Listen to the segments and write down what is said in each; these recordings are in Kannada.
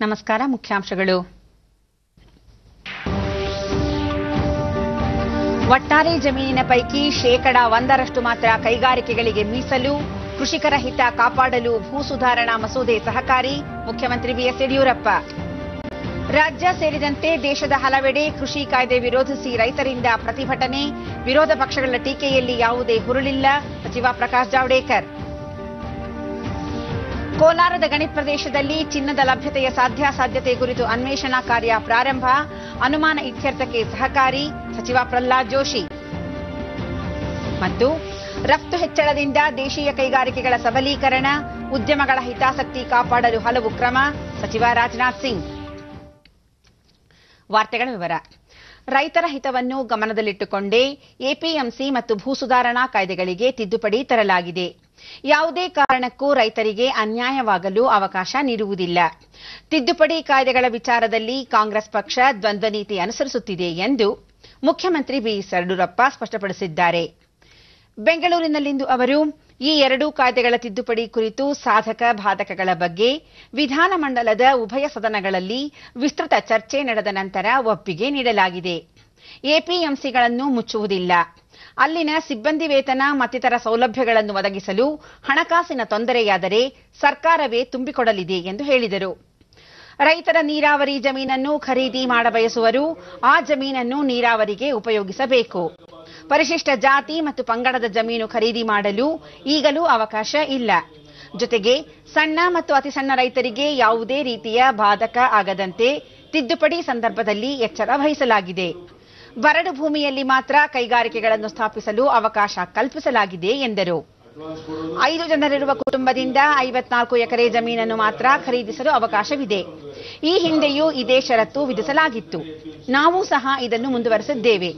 ನಮಸ್ಕಾರ. ಮುಖ್ಯಾಂಶಗಳು. ಒಟ್ಟಾರೆ ಜಮೀನಿನ ಪೈಕಿ 1% ಮಾತ್ರ ಕೈಗಾರಿಕೆಗಳಿಗೆ ಮೀಸಲು. ಕೃಷಿಕರ ಹಿತ ಕಾಪಾಡಲು ಭೂ ಸುಧಾರಣಾ ಮಸೂದೆ ಸಹಕಾರಿ. ಮುಖ್ಯಮಂತ್ರಿ ಬಿಎಸ್ ಯಡಿಯೂರಪ್ಪ. ರಾಜ್ಯ ಸೇರಿದಂತೆ ದೇಶದ ಹಲವೆಡೆ ಕೃಷಿ ಕಾಯ್ದೆ ವಿರೋಧಿಸಿ ರೈತರಿಂದ ಪ್ರತಿಭಟನೆ. ವಿರೋಧ ಪಕ್ಷಗಳ ಟೀಕೆಯಲ್ಲಿ ಯಾವುದೇ ಹುರುಳಿಲ್ಲ. ಸಚಿವ ಪ್ರಕಾಶ್ ಜಾವಡೇಕರ್. ಕೋಲಾರದ ಗಣಿ ಪ್ರದೇಶದಲ್ಲಿ ಚಿನ್ನದ ಲಭ್ಯತೆಯ ಸಾಧ್ಯಾಸಾಧ್ಯತೆ ಕುರಿತು ಅನ್ವೇಷಣಾ ಕಾರ್ಯ ಪ್ರಾರಂಭ. ಅನುಮಾನ ಇತ್ಯರ್ಥಕ್ಕೆ ಸಹಕಾರಿ. ಸಚಿವ ಪ್ರಹ್ಲಾದ್ ಜೋಶಿ. ಮತ್ತು ರಫ್ತು ಹೆಚ್ಚಳದಿಂದ ದೇಶೀಯ ಕೈಗಾರಿಕೆಗಳ ಸಬಲೀಕರಣ, ಉದ್ಯಮಗಳ ಹಿತಾಸಕ್ತಿ ಕಾಪಾಡಲು ಹಲವು ಕ್ರಮ. ಸಚಿವ ರಾಜನಾಥ್ ಸಿಂಗ್. ವಾರ್ತೆಗಳ ವಿವರ. ರೈತರ ಹಿತವನ್ನು ಗಮನದಲ್ಲಿಟ್ಟುಕೊಂಡೇ ಎಪಿಎಂಸಿ ಮತ್ತು ಭೂ ಸುಧಾರಣಾ ಕಾಯ್ದೆಗಳಿಗೆ ತಿದ್ದುಪಡಿ ತರಲಾಗಿದೆ. ಯಾವುದೇ ಕಾರಣಕ್ಕೂ ರೈತರಿಗೆ ಅನ್ಯಾಯವಾಗಲು ಅವಕಾಶ ನೀಡುವುದಿಲ್ಲ. ತಿದ್ದುಪಡಿ ಕಾಯ್ದೆಗಳ ವಿಚಾರದಲ್ಲಿ ಕಾಂಗ್ರೆಸ್ ಪಕ್ಷ ದ್ವಂದ್ವ ನೀತಿ ಅನುಸರಿಸುತ್ತಿದೆ ಎಂದು ಮುಖ್ಯಮಂತ್ರಿ ಬಿಎಸ್ ಯಡಿಯೂರಪ್ಪ ಸ್ಪಷ್ಟಪಡಿಸಿದ್ದಾರೆ. ಬೆಂಗಳೂರಿನಲ್ಲಿಂದು ಅವರು ಈ ಎರಡೂ ಕಾಯ್ದೆಗಳ ತಿದ್ದುಪಡಿ ಕುರಿತು ಸಾಧಕ ಬಾಧಕಗಳ ಬಗ್ಗೆ ವಿಧಾನಮಂಡಲದ ಉಭಯ ಸದನಗಳಲ್ಲಿ ವಿಸ್ತೃತ ಚರ್ಚೆ ನಡೆದ ನಂತರ ಒಪ್ಪಿಗೆ ನೀಡಲಾಗಿದೆ. ಎಪಿಎಂಸಿಗಳನ್ನು ಮುಚ್ಚುವುದಿಲ್ಲ. ಅಲ್ಲಿನ ಸಿಬ್ಬಂದಿ ವೇತನ ಮತ್ತಿತರ ಸೌಲಭ್ಯಗಳನ್ನು ಒದಗಿಸಲು ಹಣಕಾಸಿನ ತೊಂದರೆಯಾದರೆ ಸರ್ಕಾರವೇ ತುಂಬಿಕೊಡಲಿದೆ ಎಂದು ಹೇಳಿದರು. ರೈತರ ನೀರಾವರಿ ಜಮೀನನ್ನು ಖರೀದಿ ಮಾಡಬಯಸುವರು ಆ ಜಮೀನನ್ನು ನೀರಾವರಿಗೆ ಉಪಯೋಗಿಸಬೇಕು. ಪರಿಶಿಷ್ಟ ಜಾತಿ ಮತ್ತು ಪಂಗಡದ ಜಮೀನು ಖರೀದಿ ಮಾಡಲು ಈಗಲೂ ಅವಕಾಶ ಇಲ್ಲ. ಜೊತೆಗೆ ಸಣ್ಣ ಮತ್ತು ಅತಿಸಣ್ಣ ರೈತರಿಗೆ ಯಾವುದೇ ರೀತಿಯ ಬಾಧಕ ಆಗದಂತೆ ತಿದ್ದುಪಡಿ ಸಂದರ್ಭದಲ್ಲಿ ಎಚ್ಚರ ವಹಿಸಲಾಗಿದೆ. ಬರಡು ಭೂಮಿಯಲ್ಲಿ ಮಾತ್ರ ಕೈಗಾರಿಕೆಗಳನ್ನು ಸ್ಥಾಪಿಸಲು ಅವಕಾಶ ಕಲ್ಪಿಸಲಾಗಿದೆ ಎಂದರು. 5 ಜನರಿರುವ ಕುಟುಂಬದಿಂದ 54 ಎಕರೆ ಜಮೀನನ್ನು ಮಾತ್ರ ಖರೀದಿಸಲು ಅವಕಾಶವಿದೆ. ಈ ಹಿಂದೆಯೂ ಇದೇ ಷರತ್ತು ವಿಧಿಸಲಾಗಿತ್ತು. ನಾವು ಸಹ ಇದನ್ನು ಮುಂದುವರೆಸಿದ್ದೇವೆ.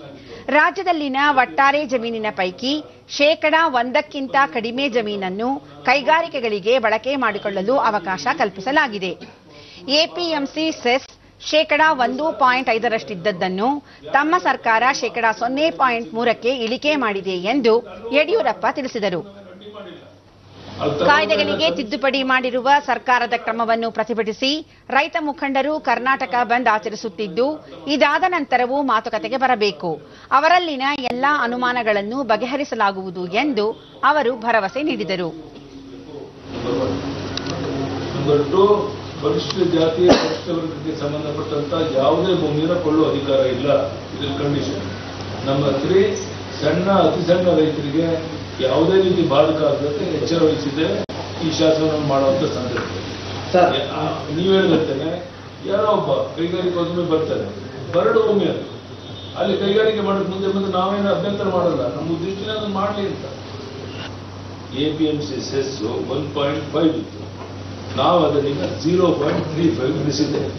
ರಾಜ್ಯದಲ್ಲಿನ ಒಟ್ಟಾರೆ ಜಮೀನಿನ ಪೈಕಿ 1% ಕಡಿಮೆ ಜಮೀನನ್ನು ಕೈಗಾರಿಕೆಗಳಿಗೆ ಬಳಕೆ ಮಾಡಿಕೊಳ್ಳಲು ಅವಕಾಶ ಕಲ್ಪಿಸಲಾಗಿದೆ. ಎಪಿಎಂಸಿ ಸೆಸ್ 1.5% ತಮ್ಮ ಸರ್ಕಾರ 0.3% ಇಳಿಕೆ ಮಾಡಿದೆ ಎಂದು ಯಡಿಯೂರಪ್ಪ ತಿಳಿಸಿದರು. ಕಾಯ್ದೆಗಳಿಗೆ ತಿದ್ದುಪಡಿ ಮಾಡಿರುವ ಸರ್ಕಾರದ ಕ್ರಮವನ್ನು ಪ್ರತಿಭಟಿಸಿ ರೈತ ಮುಖಂಡರು ಕರ್ನಾಟಕ ಬಂದ್ ಆಚರಿಸುತ್ತಿದ್ದು, ಇದಾದ ನಂತರವೂ ಮಾತುಕತೆಗೆ ಬರಬೇಕು. ಅವರಲ್ಲಿನ ಎಲ್ಲಾ ಅನುಮಾನಗಳನ್ನು ಬಗೆಹರಿಸಲಾಗುವುದು ಎಂದು ಅವರು ಭರವಸೆ ನೀಡಿದರು. ಪರಿಶಿಷ್ಟ ಜಾತಿಯ ಪರಿಶಿಷ್ಟ ವರ್ಗಕ್ಕೆ ಸಂಬಂಧಪಟ್ಟಂತ ಯಾವುದೇ ಭೂಮಿಯನ್ನು ಕೊಳ್ಳುವ ಅಧಿಕಾರ ಇಲ್ಲ. ಇದರ ಕಂಡೀಷನ್ ನಂಬರ್ 3, ಸಣ್ಣ ಅತಿ ಸಣ್ಣ ರೈತರಿಗೆ ಯಾವುದೇ ರೀತಿ ಬಾಧಕ ಆಗದಂತೆ ಎಚ್ಚರ ವಹಿಸಿದೆ ಈ ಶಾಸನವನ್ನು ಮಾಡುವಂತ ಸಂದರ್ಭ. ನೀವು ಹೇಳಿರ್ತೇನೆ, ಯಾರೋ ಒಬ್ಬ ಕೈಗಾರಿಕೋದ್ಯಮಿ ಬರ್ತಾರೆ, ಬರಡು ಭೂಮಿ ಅದು, ಅಲ್ಲಿ ಕೈಗಾರಿಕೆ ಮಾಡೋಕೆ ಮುಂದೆ ಬಂದು ನಾವೇನು ಅಭ್ಯಂತರ ಮಾಡಲ್ಲ, ನಮ್ಮ ಉದ್ದೇಶನ ಅದನ್ನು ಮಾಡಲಿ ಅಂತ. ಎಪಿಎಂಸಿ ಸೆಸ್ 1.5 ಇತ್ತು, ನಾವು ಅದರಿಂದ 0.35 ಇಳಿಸಿದ್ದೇವೆ.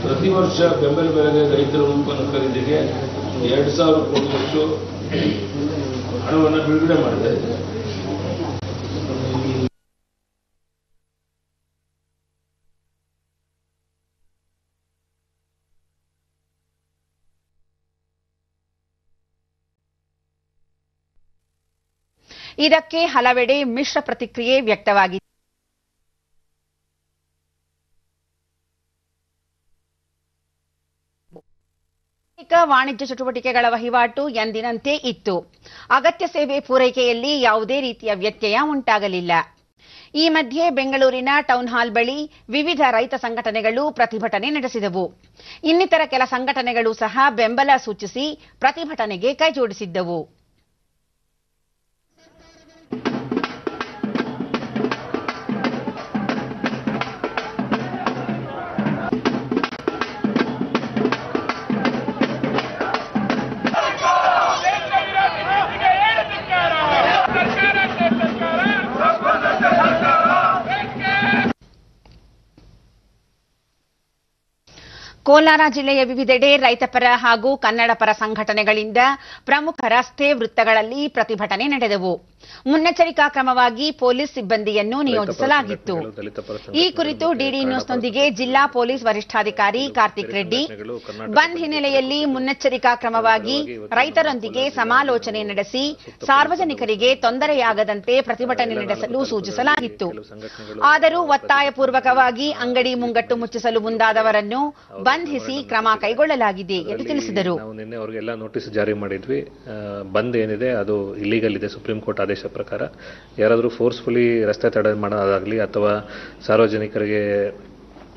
ಪ್ರತಿ ವರ್ಷ ಬೆಂಬಲ ಬೆಲೆಗೆ ರೈತರ ಉತ್ಪನ್ನ ಖರೀದಿಗೆ 2,000 ಕೋಟಿಯಷ್ಟು ಹಣವನ್ನು ಬಿಡುಗಡೆ ಮಾಡ್ತಾ ಇದ್ದೇವೆ. ಇದಕ್ಕೆ ಹಲವೆಡೆ ಮಿಶ್ರ ಪ್ರತಿಕ್ರಿಯೆ ವ್ಯಕ್ತವಾಗಿದೆ. ವಾಣಿಜ್ಯ ಚಟುವಟಿಕೆಗಳ ವಹಿವಾಟು ಎಂದಿನಂತೆ ಇತ್ತು. ಅಗತ್ಯ ಸೇವೆ ಪೂರೈಕೆಯಲ್ಲಿ ಯಾವುದೇ ರೀತಿಯ ವ್ಯತ್ಯಯ ಉಂಟಾಗಲಿಲ್ಲ. ಈ ಮಧ್ಯೆ ಬೆಂಗಳೂರಿನ ಟೌನ್ ಹಾಲ್ ಬಳಿ ವಿವಿಧ ರೈತ ಸಂಘಟನೆಗಳು ಪ್ರತಿಭಟನೆ ನಡೆಸಿದವು. ಇನ್ನಿತರ ಕೆಲ ಸಂಘಟನೆಗಳು ಸಹ ಬೆಂಬಲ ಸೂಚಿಸಿ ಪ್ರತಿಭಟನೆಗೆ ಕೈಜೋಡಿಸಿದ್ದವು. ಕೋಲಾರ ಜಿಲ್ಲೆಯ ವಿವಿಧೆಡೆ ರೈತಪರ ಹಾಗೂ ಕನ್ನಡ ಪರ ಸಂಘಟನೆಗಳಿಂದ ಪ್ರಮುಖ ರಸ್ತೆ ವೃತ್ತಗಳಲ್ಲಿ ಪ್ರತಿಭಟನೆ ನಡೆದವು. ಮುನ್ನೆಚ್ಚರಿಕಾ ಕ್ರಮವಾಗಿ ಪೊಲೀಸ್ ಸಿಬ್ಬಂದಿಯನ್ನು ನಿಯೋಜಿಸಲಾಗಿತ್ತು. ಈ ಕುರಿತು ಡಿಡಿ ನ್ಯೂಸ್ನೊಂದಿಗೆ ಜಿಲ್ಲಾ ಪೊಲೀಸ್ ವರಿಷ್ಠಾಧಿಕಾರಿ ಕಾರ್ತಿಕ್ ರೆಡ್ಡಿ, ಬಂದ್ ಹಿನ್ನೆಲೆಯಲ್ಲಿ ಮುನ್ನೆಚ್ಚರಿಕಾ ಕ್ರಮವಾಗಿ ರೈತರೊಂದಿಗೆ ಸಮಾಲೋಚನೆ ನಡೆಸಿ ಸಾರ್ವಜನಿಕರಿಗೆ ತೊಂದರೆಯಾಗದಂತೆ ಪ್ರತಿಭಟನೆ ನಡೆಸಲು ಸೂಚಿಸಲಾಗಿತ್ತು. ಆದರೂ ಒತ್ತಾಯಪೂರ್ವಕವಾಗಿ ಅಂಗಡಿ ಮುಂಗಟ್ಟು ಮುಚ್ಚಿಸಲು ಮುಂದಾದವರನ್ನು ಬಂಧಿಸಿ ಕ್ರಮ ಕೈಗೊಳ್ಳಲಾಗಿದೆ ಎಂದು ತಿಳಿಸಿದರು. ನಿನ್ನೆ ಅವರಿಗೆಲ್ಲ ನೋಟಿಸ್ ಜಾರಿ ಮಾಡಿದ್ವಿ. ಬಂದ್ ಏನಿದೆ ಅದು ಇಲ್ಲಿಗಲ್ ಇದೆ. ಸುಪ್ರೀಂ ಕೋರ್ಟ್ ಆದೇಶ ಪ್ರಕಾರ ಯಾರಾದರೂ ಫೋರ್ಸ್ಫುಲಿ ರಸ್ತೆ ತಡೆ ಮಾಡೋದಾಗಲಿ ಅಥವಾ ಸಾರ್ವಜನಿಕರಿಗೆ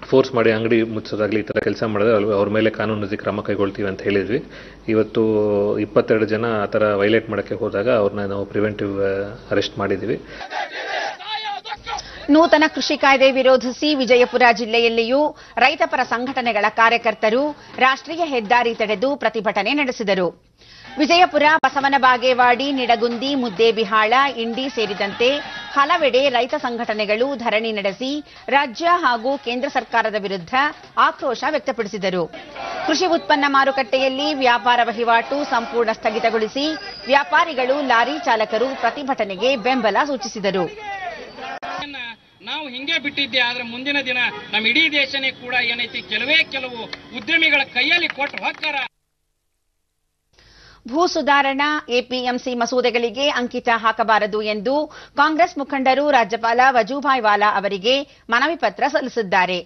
ಫೋರ್ಸ್ ಮಾಡಿ ಅಂಗಡಿ ಮುಚ್ಚೋದಾಗಲಿ ಈ ಥರ ಕೆಲಸ ಮಾಡಿದ್ರೆ ಅವ್ರ ಮೇಲೆ ಕಾನೂನು ಕ್ರಮ ಕೈಗೊಳ್ತೀವಿ ಅಂತ ಹೇಳಿದ್ವಿ. ಇವತ್ತು 22 ಜನ ಆ ಥರ ವೈಲೇಟ್ ಮಾಡೋಕ್ಕೆ ಹೋದಾಗ ಅವ್ರನ್ನ ನಾವು ಪ್ರಿವೆಂಟಿವ್ ಅರೆಸ್ಟ್ ಮಾಡಿದ್ದೀವಿ. ನೂತನ ಕೃಷಿ ಕಾಯ್ದೆ ವಿರೋಧಿಸಿ ವಿಜಯಪುರ ಜಿಲ್ಲೆಯಲ್ಲಿಯೂ ರೈತಪರ ಸಂಘಟನೆಗಳ ಕಾರ್ಯಕರ್ತರು ರಾಷ್ಟ್ರೀಯ ಹೆದ್ದಾರಿ ತಡೆದು ಪ್ರತಿಭಟನೆ ನಡೆಸಿದರು. ವಿಜಯಪುರ, ಬಸವನ ಬಾಗೇವಾಡಿ, ನಿಡಗುಂದಿ, ಮುದ್ದೇಬಿಹಾಳ, ಇಂಡಿ ಸೇರಿದಂತೆ ಹಲವೆಡೆ ರೈತ ಸಂಘಟನೆಗಳು ಧರಣಿ ನಡೆಸಿ ರಾಜ್ಯ ಹಾಗೂ ಕೇಂದ್ರ ಸರ್ಕಾರದ ವಿರುದ್ಧ ಆಕ್ರೋಶ ವ್ಯಕ್ತಪಡಿಸಿದರು. ಕೃಷಿ ಉತ್ಪನ್ನ ಮಾರುಕಟ್ಟೆಯಲ್ಲಿ ವ್ಯಾಪಾರ ವಹಿವಾಟು ಸಂಪೂರ್ಣ ಸ್ಥಗಿತಗೊಳಿಸಿ ವ್ಯಾಪಾರಿಗಳು, ಲಾರಿ ಚಾಲಕರು ಪ್ರತಿಭಟನೆಗೆ ಬೆಂಬಲ ಸೂಚಿಸಿದರು. ನಾವು ಹಿಂಗೆ ಬಿಟ್ಟಿದ್ದೆ, ಆದ್ರೆ ಮುಂದಿನ ದಿನ ನಮ್ಮ ಇಡೀ ದೇಶನೇ ಕೂಡ ಏನೈತಿ ಕೆಲವು ಉದ್ಯಮಿಗಳ ಕೈಯಲ್ಲಿ ಕೊಟ್ಟು ಹೊಕ್ಕಾರ. ಭೂ ಸುಧಾರಣಾ ಎಪಿಎಂಸಿ ಮಸೂದೆಗಳಿಗೆ ಅಂಕಿತ ಹಾಕಬಾರದು ಎಂದು ಕಾಂಗ್ರೆಸ್ ಮುಖಂಡರು ರಾಜ್ಯಪಾಲ ವಜೂಭಾಯ್ ವಾಲಾ ಅವರಿಗೆ ಮನವಿ ಪತ್ರ ಸಲ್ಲಿಸಿದ್ದಾರೆ.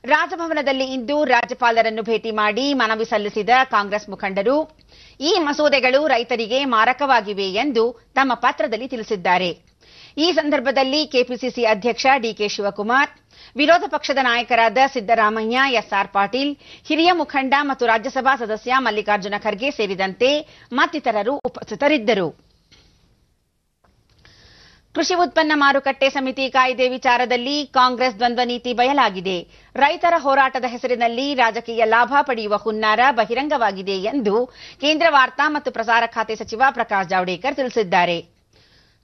ರಾಜಭವನದಲ್ಲಿ ಇಂದು ರಾಜ್ಯಪಾಲರನ್ನು ಭೇಟಿ ಮಾಡಿ ಮನವಿ ಸಲ್ಲಿಸಿದ ಕಾಂಗ್ರೆಸ್ ಮುಖಂಡರು ಈ ಮಸೂದೆಗಳು ರೈತರಿಗೆ ಮಾರಕವಾಗಿವೆ ಎಂದು ತಮ್ಮ ಪತ್ರದಲ್ಲಿ ತಿಳಿಸಿದ್ದಾರೆ. ಈ ಸಂದರ್ಭದಲ್ಲಿ ಕೆಪಿಸಿಸಿ ಅಧ್ಯಕ್ಷ ಡಿಕೆ ಶಿವಕುಮಾರ್, ವಿರೋಧ ಪಕ್ಷದ ನಾಯಕರಾದ ಸಿದ್ದರಾಮಯ್ಯ, ಎಸ್ಆರ್ ಪಾಟೀಲ್, ಹಿರಿಯ ಮುಖಂಡ ಮತ್ತು ರಾಜ್ಯಸಭಾ ಸದಸ್ಯ ಮಲ್ಲಿಕಾರ್ಜುನ ಖರ್ಗೆ ಸೇರಿದಂತೆ ಮತ್ತಿತರರು ಉಪಸ್ಥಿತರಿದ್ದರು. ಕೃಷಿ ಉತ್ಪನ್ನ ಮಾರುಕಟ್ಟೆ ಸಮಿತಿ ಕಾಯ್ದೆ ವಿಚಾರದಲ್ಲಿ ಕಾಂಗ್ರೆಸ್ ದ್ವಂದ್ವ ನೀತಿ ಬಯಲಾಗಿದೆ. ರೈತರ ಹೋರಾಟದ ಹೆಸರಿನಲ್ಲಿ ರಾಜಕೀಯ ಲಾಭ ಪಡೆಯುವ ಹುನ್ನಾರ ಬಹಿರಂಗವಾಗಿದೆ ಎಂದು ಕೇಂದ್ರ ವಾರ್ತಾ ಮತ್ತು ಪ್ರಸಾರ ಖಾತೆ ಸಚಿವ ಪ್ರಕಾಶ್ ಜಾವಡೇಕರ್ ತಿಳಿಸಿದ್ದಾರೆ.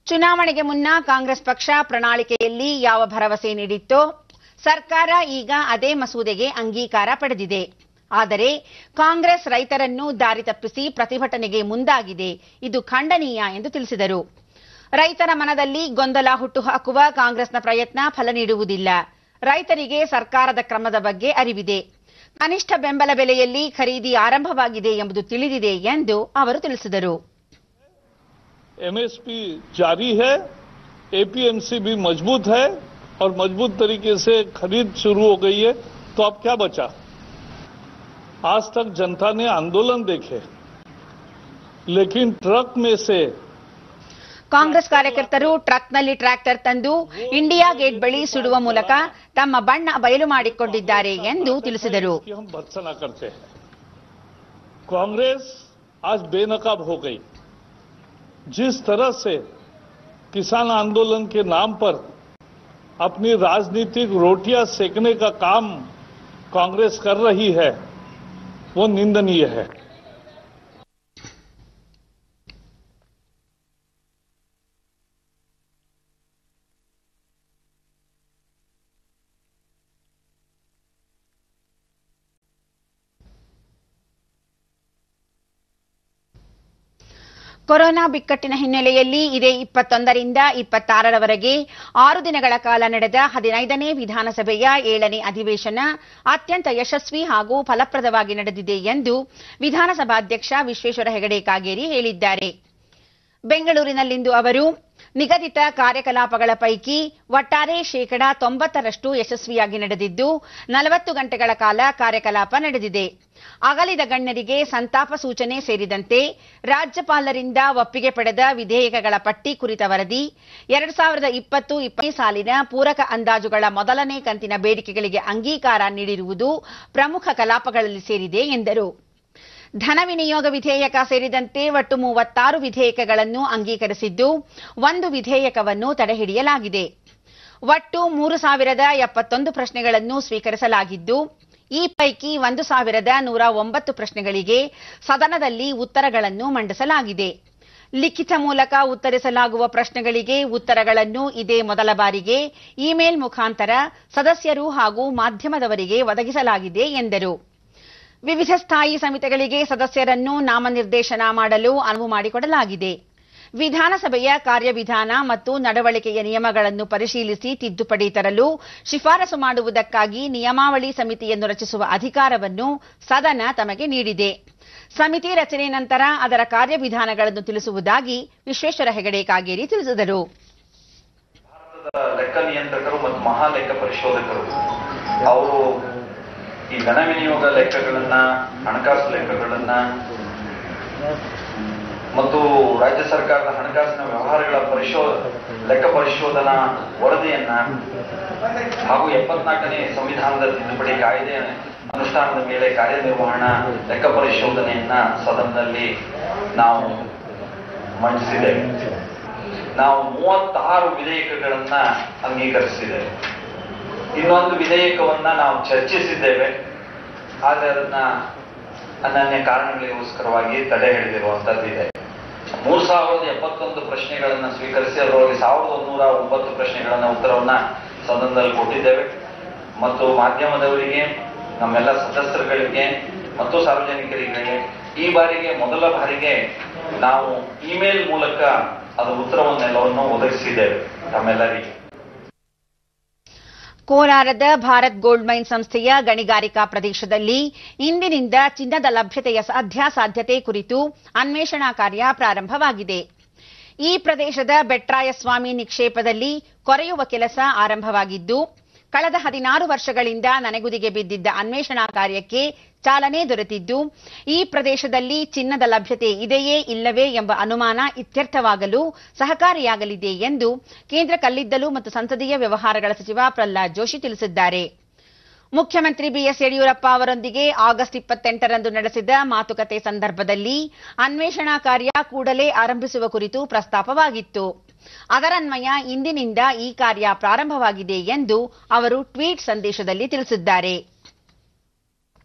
ಚುನಾವಣೆಗೆ ಮುನ್ನ ಕಾಂಗ್ರೆಸ್ ಪಕ್ಷ ಪ್ರಣಾಳಿಕೆಯಲ್ಲಿ ಯಾವ ಭರವಸೆ ನೀಡಿತ್ತೋ ಸರ್ಕಾರ ಈಗ ಅದೇ ಮಸೂದೆಗೆ ಅಂಗೀಕಾರ ಪಡೆದಿದೆ. ಆದರೆ ಕಾಂಗ್ರೆಸ್ ರೈತರನ್ನು ದಾರಿ ತಪ್ಪಿಸಿ ಪ್ರತಿಭಟನೆಗೆ ಮುಂದಾಗಿದೆ. ಇದು ಖಂಡನೀಯ ಎಂದು ತಿಳಿಸಿದರು. ರೈತರ ಮನದಲ್ಲಿ ಗೊಂದಲ ಹುಟ್ಟುಹಾಕುವ ಕಾಂಗ್ರೆಸ್ನ ಪ್ರಯತ್ನ ಫಲ ನೀಡುವುದಿಲ್ಲ. ರೈತರಿಗೆ ಸರ್ಕಾರದ ಕ್ರಮದ ಬಗ್ಗೆ ಅರಿವಿದೆ. ಕನಿಷ್ಠ ಬೆಂಬಲ ಬೆಲೆಯಲ್ಲಿ ಖರೀದಿ ಆರಂಭವಾಗಿದೆ ಎಂಬುದು ತಿಳಿದಿದೆ ಎಂದು ಅವರು ತಿಳಿಸಿದರು. एमएसपी जारी है, एपीएमसी भी मजबूत है और मजबूत तरीके से खरीद शुरू हो गई है. तो अब क्या बचा? आज तक जनता ने आंदोलन देखे, लेकिन ट्रक में से ಕಾಂಗ್ರೆಸ್ ಕಾರ್ಯಕರ್ತರು ಟ್ರಕ್ನಲ್ಲಿ ಟ್ರ್ಯಾಕ್ಟರ್ ತಂದು ಇಂಡಿಯಾ ಗೇಟ್ ಬಳಿ ಸುಡುವ ಮೂಲಕ ತಮ್ಮ ಬಣ್ಣ ಬಯಲು ಮಾಡಿಕೊಂಡಿದ್ದಾರೆ ಎಂದು ತಿಳಿಸಿದರು. कांग्रेस आज बेनकाब हो गई. जिस तरह से किसान आंदोलन के नाम पर अपनी राजनीतिक रोटियां सेकने का काम कांग्रेस कर रही है, वो निंदनीय है. ಕೊರೋನಾ ಬಿಕ್ಕಟ್ಟಿನ ಹಿನ್ನೆಲೆಯಲ್ಲಿ ಇದೇ 21ರಿಂದ 26ರವರೆಗೆ 6 ದಿನಗಳ ಕಾಲ ನಡೆದ 15ನೇ ವಿಧಾನಸಭೆಯ 7ನೇ ಅಧಿವೇಶನ ಅತ್ಯಂತ ಯಶಸ್ವಿ ಹಾಗೂ ಫಲಪ್ರದವಾಗಿ ನಡೆದಿದೆ ಎಂದು ವಿಧಾನಸಭಾಧ್ಯಕ್ಷ ವಿಶ್ವೇಶ್ವರ ಹೆಗಡೆ ಕಾಗೇರಿ ಹೇಳಿದ್ದಾರೆ. ಬೆಂಗಳೂರಿನಲ್ಲಿಂದು ಅವರು ನಿಗದಿತ ಕಾರ್ಯಕಲಾಪಗಳ ಪೈಕಿ ಒಟ್ಟಾರೆ 90% ಯಶಸ್ವಿಯಾಗಿ ನಡೆದಿದ್ದು 40 ಗಂಟೆಗಳ ಕಾಲ ಕಾರ್ಯಕಲಾಪ ನಡೆದಿದೆ. ಅಗಲಿದ ಗಣ್ಯರಿಗೆ ಸಂತಾಪ ಸೂಚನೆ ಸೇರಿದಂತೆ ರಾಜ್ಯಪಾಲರಿಂದ ಒಪ್ಪಿಗೆ ಪಡೆದ ವಿಧೇಯಕಗಳ ಪಟ್ಟಿ ಕುರಿತ ವರದಿ, 2020-20 ಸಾಲಿನ ಪೂರಕ ಅಂದಾಜುಗಳ ಮೊದಲನೇ ಕಂತಿನ ಬೇಡಿಕೆಗಳಿಗೆ ಅಂಗೀಕಾರ ನೀಡಿರುವುದು ಪ್ರಮುಖ ಕಲಾಪಗಳಲ್ಲಿ ಸೇರಿದೆ ಎಂದರು. ಧನ ವಿನಿಯೋಗ ವಿಧೇಯಕ ಸೇರಿದಂತೆ ಒಟ್ಟು 36 ವಿಧೇಯಕಗಳನ್ನು ಅಂಗೀಕರಿಸಿದ್ದು 1 ವಿಧೇಯಕವನ್ನು ತಡೆಹಿಡಿಯಲಾಗಿದೆ. ಒಟ್ಟು 3071 ಪ್ರಶ್ನೆಗಳನ್ನು ಸ್ವೀಕರಿಸಲಾಗಿದ್ದು ಈ ಪೈಕಿ 1109 ಪ್ರಶ್ನೆಗಳಿಗೆ ಸದನದಲ್ಲಿ ಉತ್ತರಗಳನ್ನು ಮಂಡಿಸಲಾಗಿದೆ. ಲಿಖಿತ ಮೂಲಕ ಉತ್ತರಿಸಲಾಗುವ ಪ್ರಶ್ನೆಗಳಿಗೆ ಉತ್ತರಗಳನ್ನು ಇದೇ ಮೊದಲ ಬಾರಿಗೆ ಇಮೇಲ್ ಮುಖಾಂತರ ಸದಸ್ಯರು ಹಾಗೂ ಮಾಧ್ಯಮದವರಿಗೆ ಒದಗಿಸಲಾಗಿದೆ ಎಂದರು. ವಿವಿಧ ಸ್ಥಾಯಿ ಸಮಿತಿಗಳಿಗೆ ಸದಸ್ಯರನ್ನು ನಾಮನಿರ್ದೇಶನ ಮಾಡಲು ಅನುವು ಮಾಡಿಕೊಡಲಾಗಿದೆ. ವಿಧಾನಸಭೆಯ ಕಾರ್ಯವಿಧಾನ ಮತ್ತು ನಡವಳಿಕೆಯ ನಿಯಮಗಳನ್ನು ಪರಿಶೀಲಿಸಿ ತಿದ್ದುಪಡಿ ತರಲು ಶಿಫಾರಸು ಮಾಡುವುದಕ್ಕಾಗಿ ನಿಯಮಾವಳಿ ಸಮಿತಿಯನ್ನು ರಚಿಸುವ ಅಧಿಕಾರವನ್ನು ಸದನ ತಮಗೆ ನೀಡಿದೆ. ಸಮಿತಿ ರಚನೆ ನಂತರ ಅದರ ಕಾರ್ಯವಿಧಾನಗಳನ್ನು ತಿಳಿಸುವುದಾಗಿ ವಿಶ್ವೇಶ್ವರ ಹೆಗಡೆ ಕಾಗೇರಿ ತಿಳಿಸಿದರು. ಭಾರತದ ಲೆಕ್ಕ ನಿಯಂತ್ರಕರು ಮತ್ತು ಮಹಾ ಲೆಕ್ಕ ಪರಿಶೋಧಕರು ಅವರು ಈ ಧನ ವಿನಿಯೋಗ ಲೆಕ್ಕಗಳನ್ನ, ಹಣಕಾಸು ಲೆಕ್ಕಗಳನ್ನ ಮತ್ತು ರಾಜ್ಯ ಸರ್ಕಾರದ ಹಣಕಾಸಿನ ವ್ಯವಹಾರಗಳ ಲೆಕ್ಕ ಪರಿಶೋಧನಾ ವರದಿಯನ್ನ ಹಾಗೂ 74ನೇ ಸಂವಿಧಾನದ ತಿದ್ದುಪಡಿ ಕಾಯ್ದೆ ಅನುಷ್ಠಾನದ ಮೇಲೆ ಕಾರ್ಯನಿರ್ವಹಣಾ ಲೆಕ್ಕ ಪರಿಶೋಧನೆಯನ್ನ ಸದನದಲ್ಲಿ ನಾವು ಮಂಡಿಸಿದ್ದೇವೆ. ನಾವು 36 ವಿಧೇಯಕಗಳನ್ನ ಅಂಗೀಕರಿಸಿದ್ದೇವೆ. ಇನ್ನೊಂದು ವಿಧೇಯಕವನ್ನ ನಾವು ಚರ್ಚಿಸಿದ್ದೇವೆ, ಆದರೆ ಅದನ್ನ ಅನನ್ಯ ಕಾರಣಗಳಿಗೋಸ್ಕರವಾಗಿ ತಡೆ ಹಿಡಿದಿರುವಂತದ್ದಿದೆ. 3071 ಪ್ರಶ್ನೆಗಳನ್ನ ಸ್ವೀಕರಿಸಿ ಅದರೊಳಗೆ 1109 ಪ್ರಶ್ನೆಗಳನ್ನ ಉತ್ತರವನ್ನ ಸದನದಲ್ಲಿ ಕೊಟ್ಟಿದ್ದೇವೆ. ಮತ್ತು ಮಾಧ್ಯಮದವರಿಗೆ, ನಮ್ಮೆಲ್ಲ ಸದಸ್ಯರುಗಳಿಗೆ ಮತ್ತು ಸಾರ್ವಜನಿಕರಿಗೆ ಈ ಬಾರಿಗೆ ಮೊದಲ ಬಾರಿಗೆ ನಾವು ಇಮೇಲ್ ಮೂಲಕ ಅದರ ಉತ್ತರವನ್ನೆಲ್ಲವನ್ನು ಒದಗಿಸಿದ್ದೇವೆ ತಮ್ಮೆಲ್ಲರಿಗೆ. ಕೋಲಾರದ ಭಾರತ್ ಗೋಲ್ಡ್ ಮೈನ್ ಸಂಸ್ಥೆಯ ಗಣಿಗಾರಿಕಾ ಪ್ರದೇಶದಲ್ಲಿ ಇಂದಿನಿಂದ ಚಿನ್ನದ ಲಭ್ಯತೆಯ ಸಾಧ್ಯಾಸಾಧ್ಯತೆ ಕುರಿತು ಅನ್ವೇಷಣಾ ಕಾರ್ಯ ಪ್ರಾರಂಭವಾಗಿದೆ. ಈ ಪ್ರದೇಶದ ಬೆಟ್ರಾಯಸ್ವಾಮಿ ನಿಕ್ಷೇಪದಲ್ಲಿ ಕೊರೆಯುವ ಕೆಲಸ ಆರಂಭವಾಗಿದ್ದು, ಕಳೆದ 16 ವರ್ಷಗಳಿಂದ ನನೆಗುದಿಗೆ ಬಿದ್ದಿದ್ದ ಅನ್ವೇಷಣಾ ಕಾರ್ಯಕ್ಕೆ ಚಾಲನೆ ದೊರೆತಿದ್ದು, ಈ ಪ್ರದೇಶದಲ್ಲಿ ಚಿನ್ನದ ಲಭ್ಯತೆ ಇದೆಯೇ ಇಲ್ಲವೇ ಎಂಬ ಅನುಮಾನ ಇತ್ಯರ್ಥವಾಗಲು ಸಹಕಾರಿಯಾಗಲಿದೆ ಎಂದು ಕೇಂದ್ರ ಕಲ್ಲಿದ್ದಲು ಮತ್ತು ಸಂಸದೀಯ ವ್ಯವಹಾರಗಳ ಸಚಿವ ಪ್ರಹ್ಲಾದ್ ಜೋಶಿ ತಿಳಿಸಿದ್ದಾರೆ. ಮುಖ್ಯಮಂತ್ರಿ ಬಿಎಸ್ ಯಡಿಯೂರಪ್ಪ ಅವರೊಂದಿಗೆ ಆಗಸ್ಟ್ 28ರಂದು ನಡೆಸಿದ ಮಾತುಕತೆ ಸಂದರ್ಭದಲ್ಲಿ ಅನ್ವೇಷಣಾ ಕಾರ್ಯ ಕೂಡಲೇ ಆರಂಭಿಸುವ ಕುರಿತು ಪ್ರಸ್ತಾಪವಾಗಿತ್ತು. ಅದರನ್ವಯ ಇಂದಿನಿಂದ ಈ ಕಾರ್ಯ ಪ್ರಾರಂಭವಾಗಿದೆ ಎಂದು ಅವರು ಟ್ವೀಟ್ ಸಂದೇಶದಲ್ಲಿ ತಿಳಿಸಿದ್ದಾರೆ.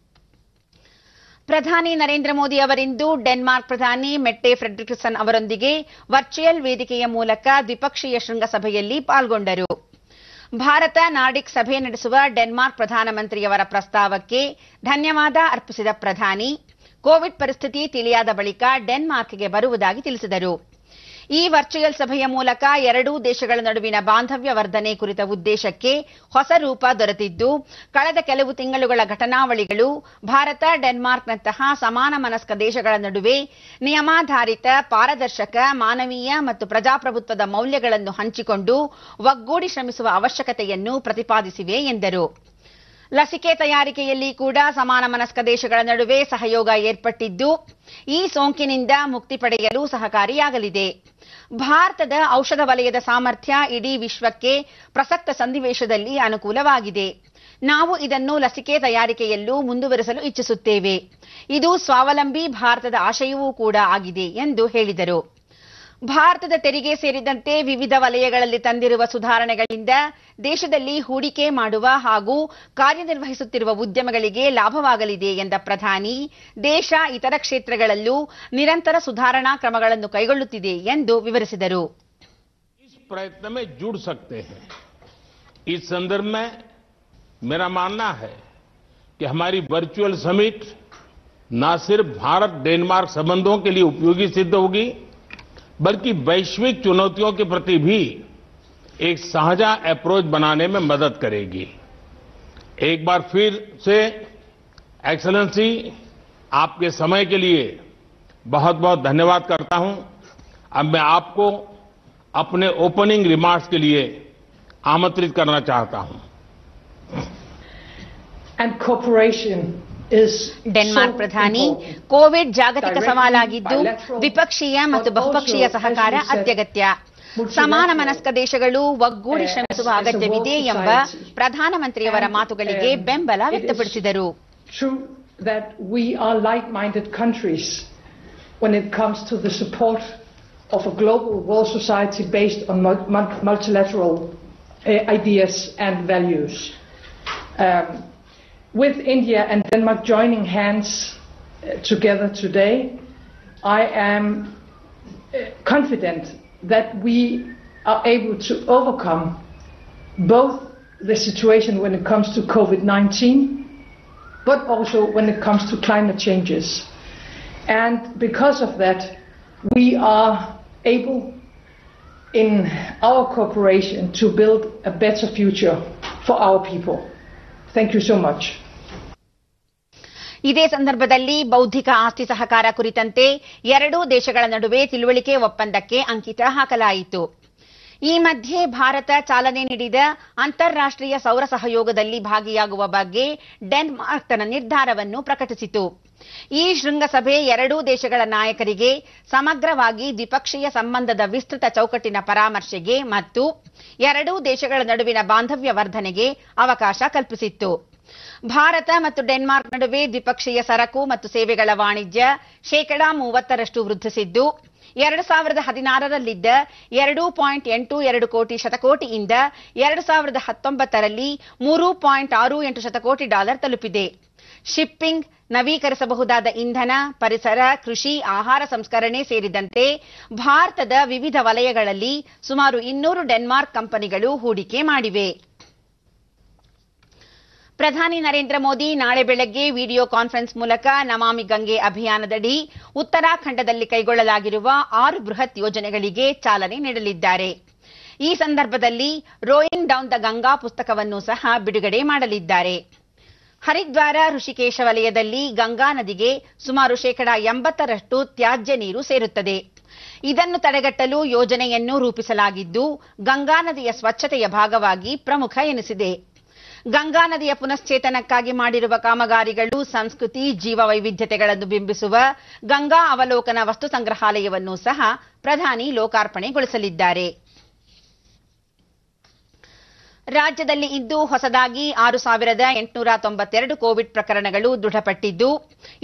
ಪ್ರಧಾನಿ ನರೇಂದ್ರ ಮೋದಿ ಅವರಿಂದು ಡೆನ್ಮಾರ್ಕ್ ಪ್ರಧಾನಿ ಮೆಟ್ಟೆ ಫ್ರೆಡ್ರಿಕ್ಸನ್ ಅವರೊಂದಿಗೆ ವರ್ಚುವಲ್ ವೇದಿಕೆಯ ಮೂಲಕ ದ್ವಿಪಕ್ಷೀಯ ಶೃಂಗಸಭೆಯಲ್ಲಿ ಪಾಲ್ಗೊಂಡರು. ಭಾರತ ನಾರ್ಡಿಕ್ ಸಭೆ ನಡೆಸುವ ಡೆನ್ಮಾರ್ಕ್ ಪ್ರಧಾನಮಂತ್ರಿಯವರ ಪ್ರಸ್ತಾವಕ್ಕೆ ಧನ್ಯವಾದ ಅರ್ಪಿಸಿದ ಪ್ರಧಾನಿ, ಕೋವಿಡ್ ಪರಿಸ್ಥಿತಿ ತಿಳಿಯಾದ ಬಳಿಕ ಡೆನ್ಮಾರ್ಕ್ಗೆ ಬರುವುದಾಗಿ ತಿಳಿಸಿದರು. ಈ ವರ್ಚುವಲ್ ಸಭೆಯ ಮೂಲಕ ಎರಡೂ ದೇಶಗಳ ನಡುವಿನ ಬಾಂಧವ್ಯ ವರ್ಧನೆ ಕುರಿತ ಉದ್ದೇಶಕ್ಕೆ ಹೊಸ ರೂಪ ದೊರೆತಿದ್ದು, ಕಳೆದ ಕೆಲವು ತಿಂಗಳುಗಳ ಘಟನಾವಳಿಗಳು ಭಾರತ ಡೆನ್ಮಾರ್ಕ್ನಂತಹ ಸಮಾನ ಮನಸ್ಕ ದೇಶಗಳ ನಡುವೆ ನಿಯಮಾಧಾರಿತ, ಪಾರದರ್ಶಕ, ಮಾನವೀಯ ಮತ್ತು ಪ್ರಜಾಪ್ರಭುತ್ವದ ಮೌಲ್ಯಗಳನ್ನು ಹಂಚಿಕೊಂಡು ಒಗ್ಗೂಡಿ ಶ್ರಮಿಸುವ ಅವಶ್ಯಕತೆಯನ್ನು ಪ್ರತಿಪಾದಿಸಿವೆ ಎಂದರು. ಲಸಿಕೆ ತಯಾರಿಕೆಯಲ್ಲಿ ಕೂಡ ಸಮಾನ ಮನಸ್ಕ ದೇಶಗಳ ನಡುವೆ ಸಹಯೋಗ ಏರ್ಪಟ್ಟಿದ್ದು, ಈ ಸೋಂಕಿನಿಂದ ಮುಕ್ತಿ ಪಡೆಯಲು ಸಹಕಾರಿಯಾಗಲಿದೆ. ಭಾರತದ ಔಷಧ ವಲಯದ ಸಾಮರ್ಥ್ಯ ಇಡೀ ವಿಶ್ವಕ್ಕೆ ಪ್ರಸಕ್ತ ಸನ್ನಿವೇಶದಲ್ಲಿ ಅನುಕೂಲವಾಗಿದೆ. ನಾವು ಇದನ್ನು ಲಸಿಕೆ ತಯಾರಿಕೆಯಲ್ಲೂ ಮುಂದುವರಿಸಲು ಇಚ್ಛಿಸುತ್ತೇವೆ. ಇದು ಸ್ವಾವಲಂಬಿ ಭಾರತದ ಆಶಯವೂ ಕೂಡ ಆಗಿದೆ ಎಂದು ಹೇಳಿದರು. ಭಾರತದ ತೆರಿಗೆ ಸೇರಿದಂತೆ ವಿವಿಧ ವಲಯಗಳಲ್ಲಿ ತಂದಿರುವ ಸುಧಾರಣೆಗಳಿಂದ ದೇಶದಲ್ಲಿ ಹೂಡಿಕೆ ಮಾಡುವ ಹಾಗೂ ಕಾರ್ಯನಿರ್ವಹಿಸುತ್ತಿರುವ ಉದ್ಯಮಗಳಿಗೆ ಲಾಭವಾಗಲಿದೆ ಎಂದ ಪ್ರಧಾನಿ, ದೇಶ ಇತರ ಕ್ಷೇತ್ರಗಳಲ್ಲೂ ನಿರಂತರ ಸುಧಾರಣಾ ಕ್ರಮಗಳನ್ನು ಕೈಗೊಳ್ಳುತ್ತಿದೆ ಎಂದು ವಿವರಿಸಿದರು. इस प्रयत्न में जुड़ सकते हैं. इस संदर्भ में मेरा मानना है कि हमारी वर्चुअल समिट न सिर्फ भारत डेनमार्क संबंधों के लिए उपयोगी सिद्ध होगी, बल्कि वैश्विक चुनौतियों के प्रति भी एक साझा अप्रोच बनाने में मदद करेगी. एक बार फिर से एक्सेलेंसी, आपके समय के लिए बहुत बहुत धन्यवाद करता हूं. अब मैं आपको अपने ओपनिंग रिमार्क्स के लिए आमंत्रित करना चाहता हूं. And cooperation ಡೆನ್ಮಾರ್ಕ್ ಪ್ರಧಾನಿ, ಕೋವಿಡ್ ಜಾಗತಿಕ ಸವಾಲಾಗಿದ್ದು ದ್ವಿಪಕ್ಷೀಯ ಮತ್ತು ಬಹುಪಕ್ಷೀಯ ಸಹಕಾರ ಅತ್ಯಗತ್ಯ. ಸಮಾನ ಮನಸ್ಕ ದೇಶಗಳು ಒಗ್ಗೂಡಿ ಶ್ರಮಿಸುವ ಅಗತ್ಯವಿದೆ ಎಂಬ ಪ್ರಧಾನಮಂತ್ರಿಯವರ ಮಾತುಗಳಿಗೆ ಬೆಂಬಲ ವ್ಯಕ್ತಪಡಿಸಿದರು. That we are like-minded countries when it comes to the support of a global world society based on multilateral ideas and values. With India and Denmark joining hands together today, I am confident that we are able to overcome both the situation when it comes to COVID-19, but also when it comes to climate changes. And because of that, we are able in our cooperation to build a better future for our people. Thank you so much. ಇದೇ ಸಂದರ್ಭದಲ್ಲಿ ಬೌದ್ಧಿಕ ಆಸ್ತಿ ಸಹಕಾರ ಕುರಿತಂತೆ ಎರಡೂ ದೇಶಗಳ ನಡುವೆ ತಿಳುವಳಿಕೆ ಒಪ್ಪಂದಕ್ಕೆ ಅಂಕಿತ ಹಾಕಲಾಯಿತು. ಈ ಮಧ್ಯೆ ಭಾರತ ಚಾಲನೆ ನೀಡಿದ ಅಂತಾರಾಷ್ಟ್ರೀಯ ಸೌರ ಸಹಯೋಗದಲ್ಲಿ ಭಾಗಿಯಾಗುವ ಬಗ್ಗೆ ಡೆನ್ಮಾರ್ಕ್ ತನ್ನ ನಿರ್ಧಾರವನ್ನು ಪ್ರಕಟಿಸಿತು. ಈ ಶೃಂಗಸಭೆ ಎರಡೂ ದೇಶಗಳ ನಾಯಕರಿಗೆ ಸಮಗ್ರವಾಗಿ ದ್ವಿಪಕ್ಷೀಯ ಸಂಬಂಧದ ವಿಸ್ತೃತ ಚೌಕಟ್ಟಿನ ಪರಾಮರ್ಶೆಗೆ ಮತ್ತು ಎರಡೂ ದೇಶಗಳ ನಡುವಿನ ಬಾಂಧವ್ಯ ವರ್ಧನೆಗೆ ಅವಕಾಶ ಕಲ್ಪಿಸಿತ್ತು. ಭಾರತ ಮತ್ತು ಡೆನ್ಮಾರ್ಕ್ ನಡುವೆ ದ್ವಿಪಕ್ಷೀಯ ಸರಕು ಮತ್ತು ಸೇವೆಗಳ ವಾಣಿಜ್ಯ 30% ವೃದ್ಧಿಸಿದ್ದು 2016ರಲ್ಲಿದ್ದ 2.82 ಕೋಟಿ ಶತಕೋಟಿಯಿಂದ 2019ರಲ್ಲಿ $3.68 ಶತಕೋಟಿ ತಲುಪಿದೆ. ಶಿಪ್ಪಿಂಗ್, ನವೀಕರಿಸಬಹುದಾದ ಇಂಧನ, ಪರಿಸರ, ಕೃಷಿ, ಆಹಾರ ಸಂಸ್ಕರಣೆ ಸೇರಿದಂತೆ ಭಾರತದ ವಿವಿಧ ವಲಯಗಳಲ್ಲಿ ಸುಮಾರು 200 ಡೆನ್ಮಾರ್ಕ್ ಕಂಪನಿಗಳು ಹೂಡಿಕೆ ಮಾಡಿವೆ. ಪ್ರಧಾನಿ ನರೇಂದ್ರ ಮೋದಿ ನಾಳೆ ಬೆಳಗ್ಗೆ ವಿಡಿಯೋ ಕಾನ್ಫರೆನ್ಸ್ ಮೂಲಕ ನಮಾಮಿ ಗಂಗೆ ಅಭಿಯಾನದಡಿ ಉತ್ತರಾಖಂಡದಲ್ಲಿ ಕೈಗೊಳ್ಳಲಾಗಿರುವ 6 ಬೃಹತ್ ಯೋಜನೆಗಳಿಗೆ ಚಾಲನೆ ನೀಡಲಿದ್ದಾರೆ. ಈ ಸಂದರ್ಭದಲ್ಲಿ ರೋಯಿಂಗ್ ಡೌನ್ ದ ಗಂಗಾ ಪುಸ್ತಕವನ್ನು ಸಹ ಬಿಡುಗಡೆ ಮಾಡಲಿದ್ದಾರೆ. ಹರಿದ್ವಾರ ಋಷಿಕೇಶ ವಲಯದಲ್ಲಿ ಗಂಗಾ ನದಿಗೆ ಸುಮಾರು 80% ತ್ಯಾಜ್ಯ ನೀರು ಸೇರುತ್ತದೆ. ಇದನ್ನು ತಡೆಗಟ್ಟಲು ಯೋಜನೆಯನ್ನು ರೂಪಿಸಲಾಗಿದ್ದು ಗಂಗಾ ನದಿಯ ಸ್ವಚ್ಛತೆಯ ಭಾಗವಾಗಿ ಪ್ರಮುಖ ಎನಿಸಿದೆ. ಗಂಗಾ ನದಿಯ ಪುನಶ್ಚೇತನಕ್ಕಾಗಿ ಮಾಡಿರುವ ಕಾಮಗಾರಿಗಳು ಸಂಸ್ಕೃತಿ, ಜೀವ ವೈವಿಧ್ಯತೆಗಳನ್ನು ಬಿಂಬಿಸುವ ಗಂಗಾ ಅವಲೋಕನ ವಸ್ತು ಸಂಗ್ರಹಾಲಯವನ್ನು ಸಹ ಪ್ರಧಾನಿ ಲೋಕಾರ್ಪಣೆಗೊಳಿಸಲಿದ್ದಾರೆ. ರಾಜ್ಯದಲ್ಲಿ ಇಂದು ಹೊಸದಾಗಿ 6,892 ಕೋವಿಡ್ ಪ್ರಕರಣಗಳು ದೃಢಪಟ್ಟಿದ್ದು,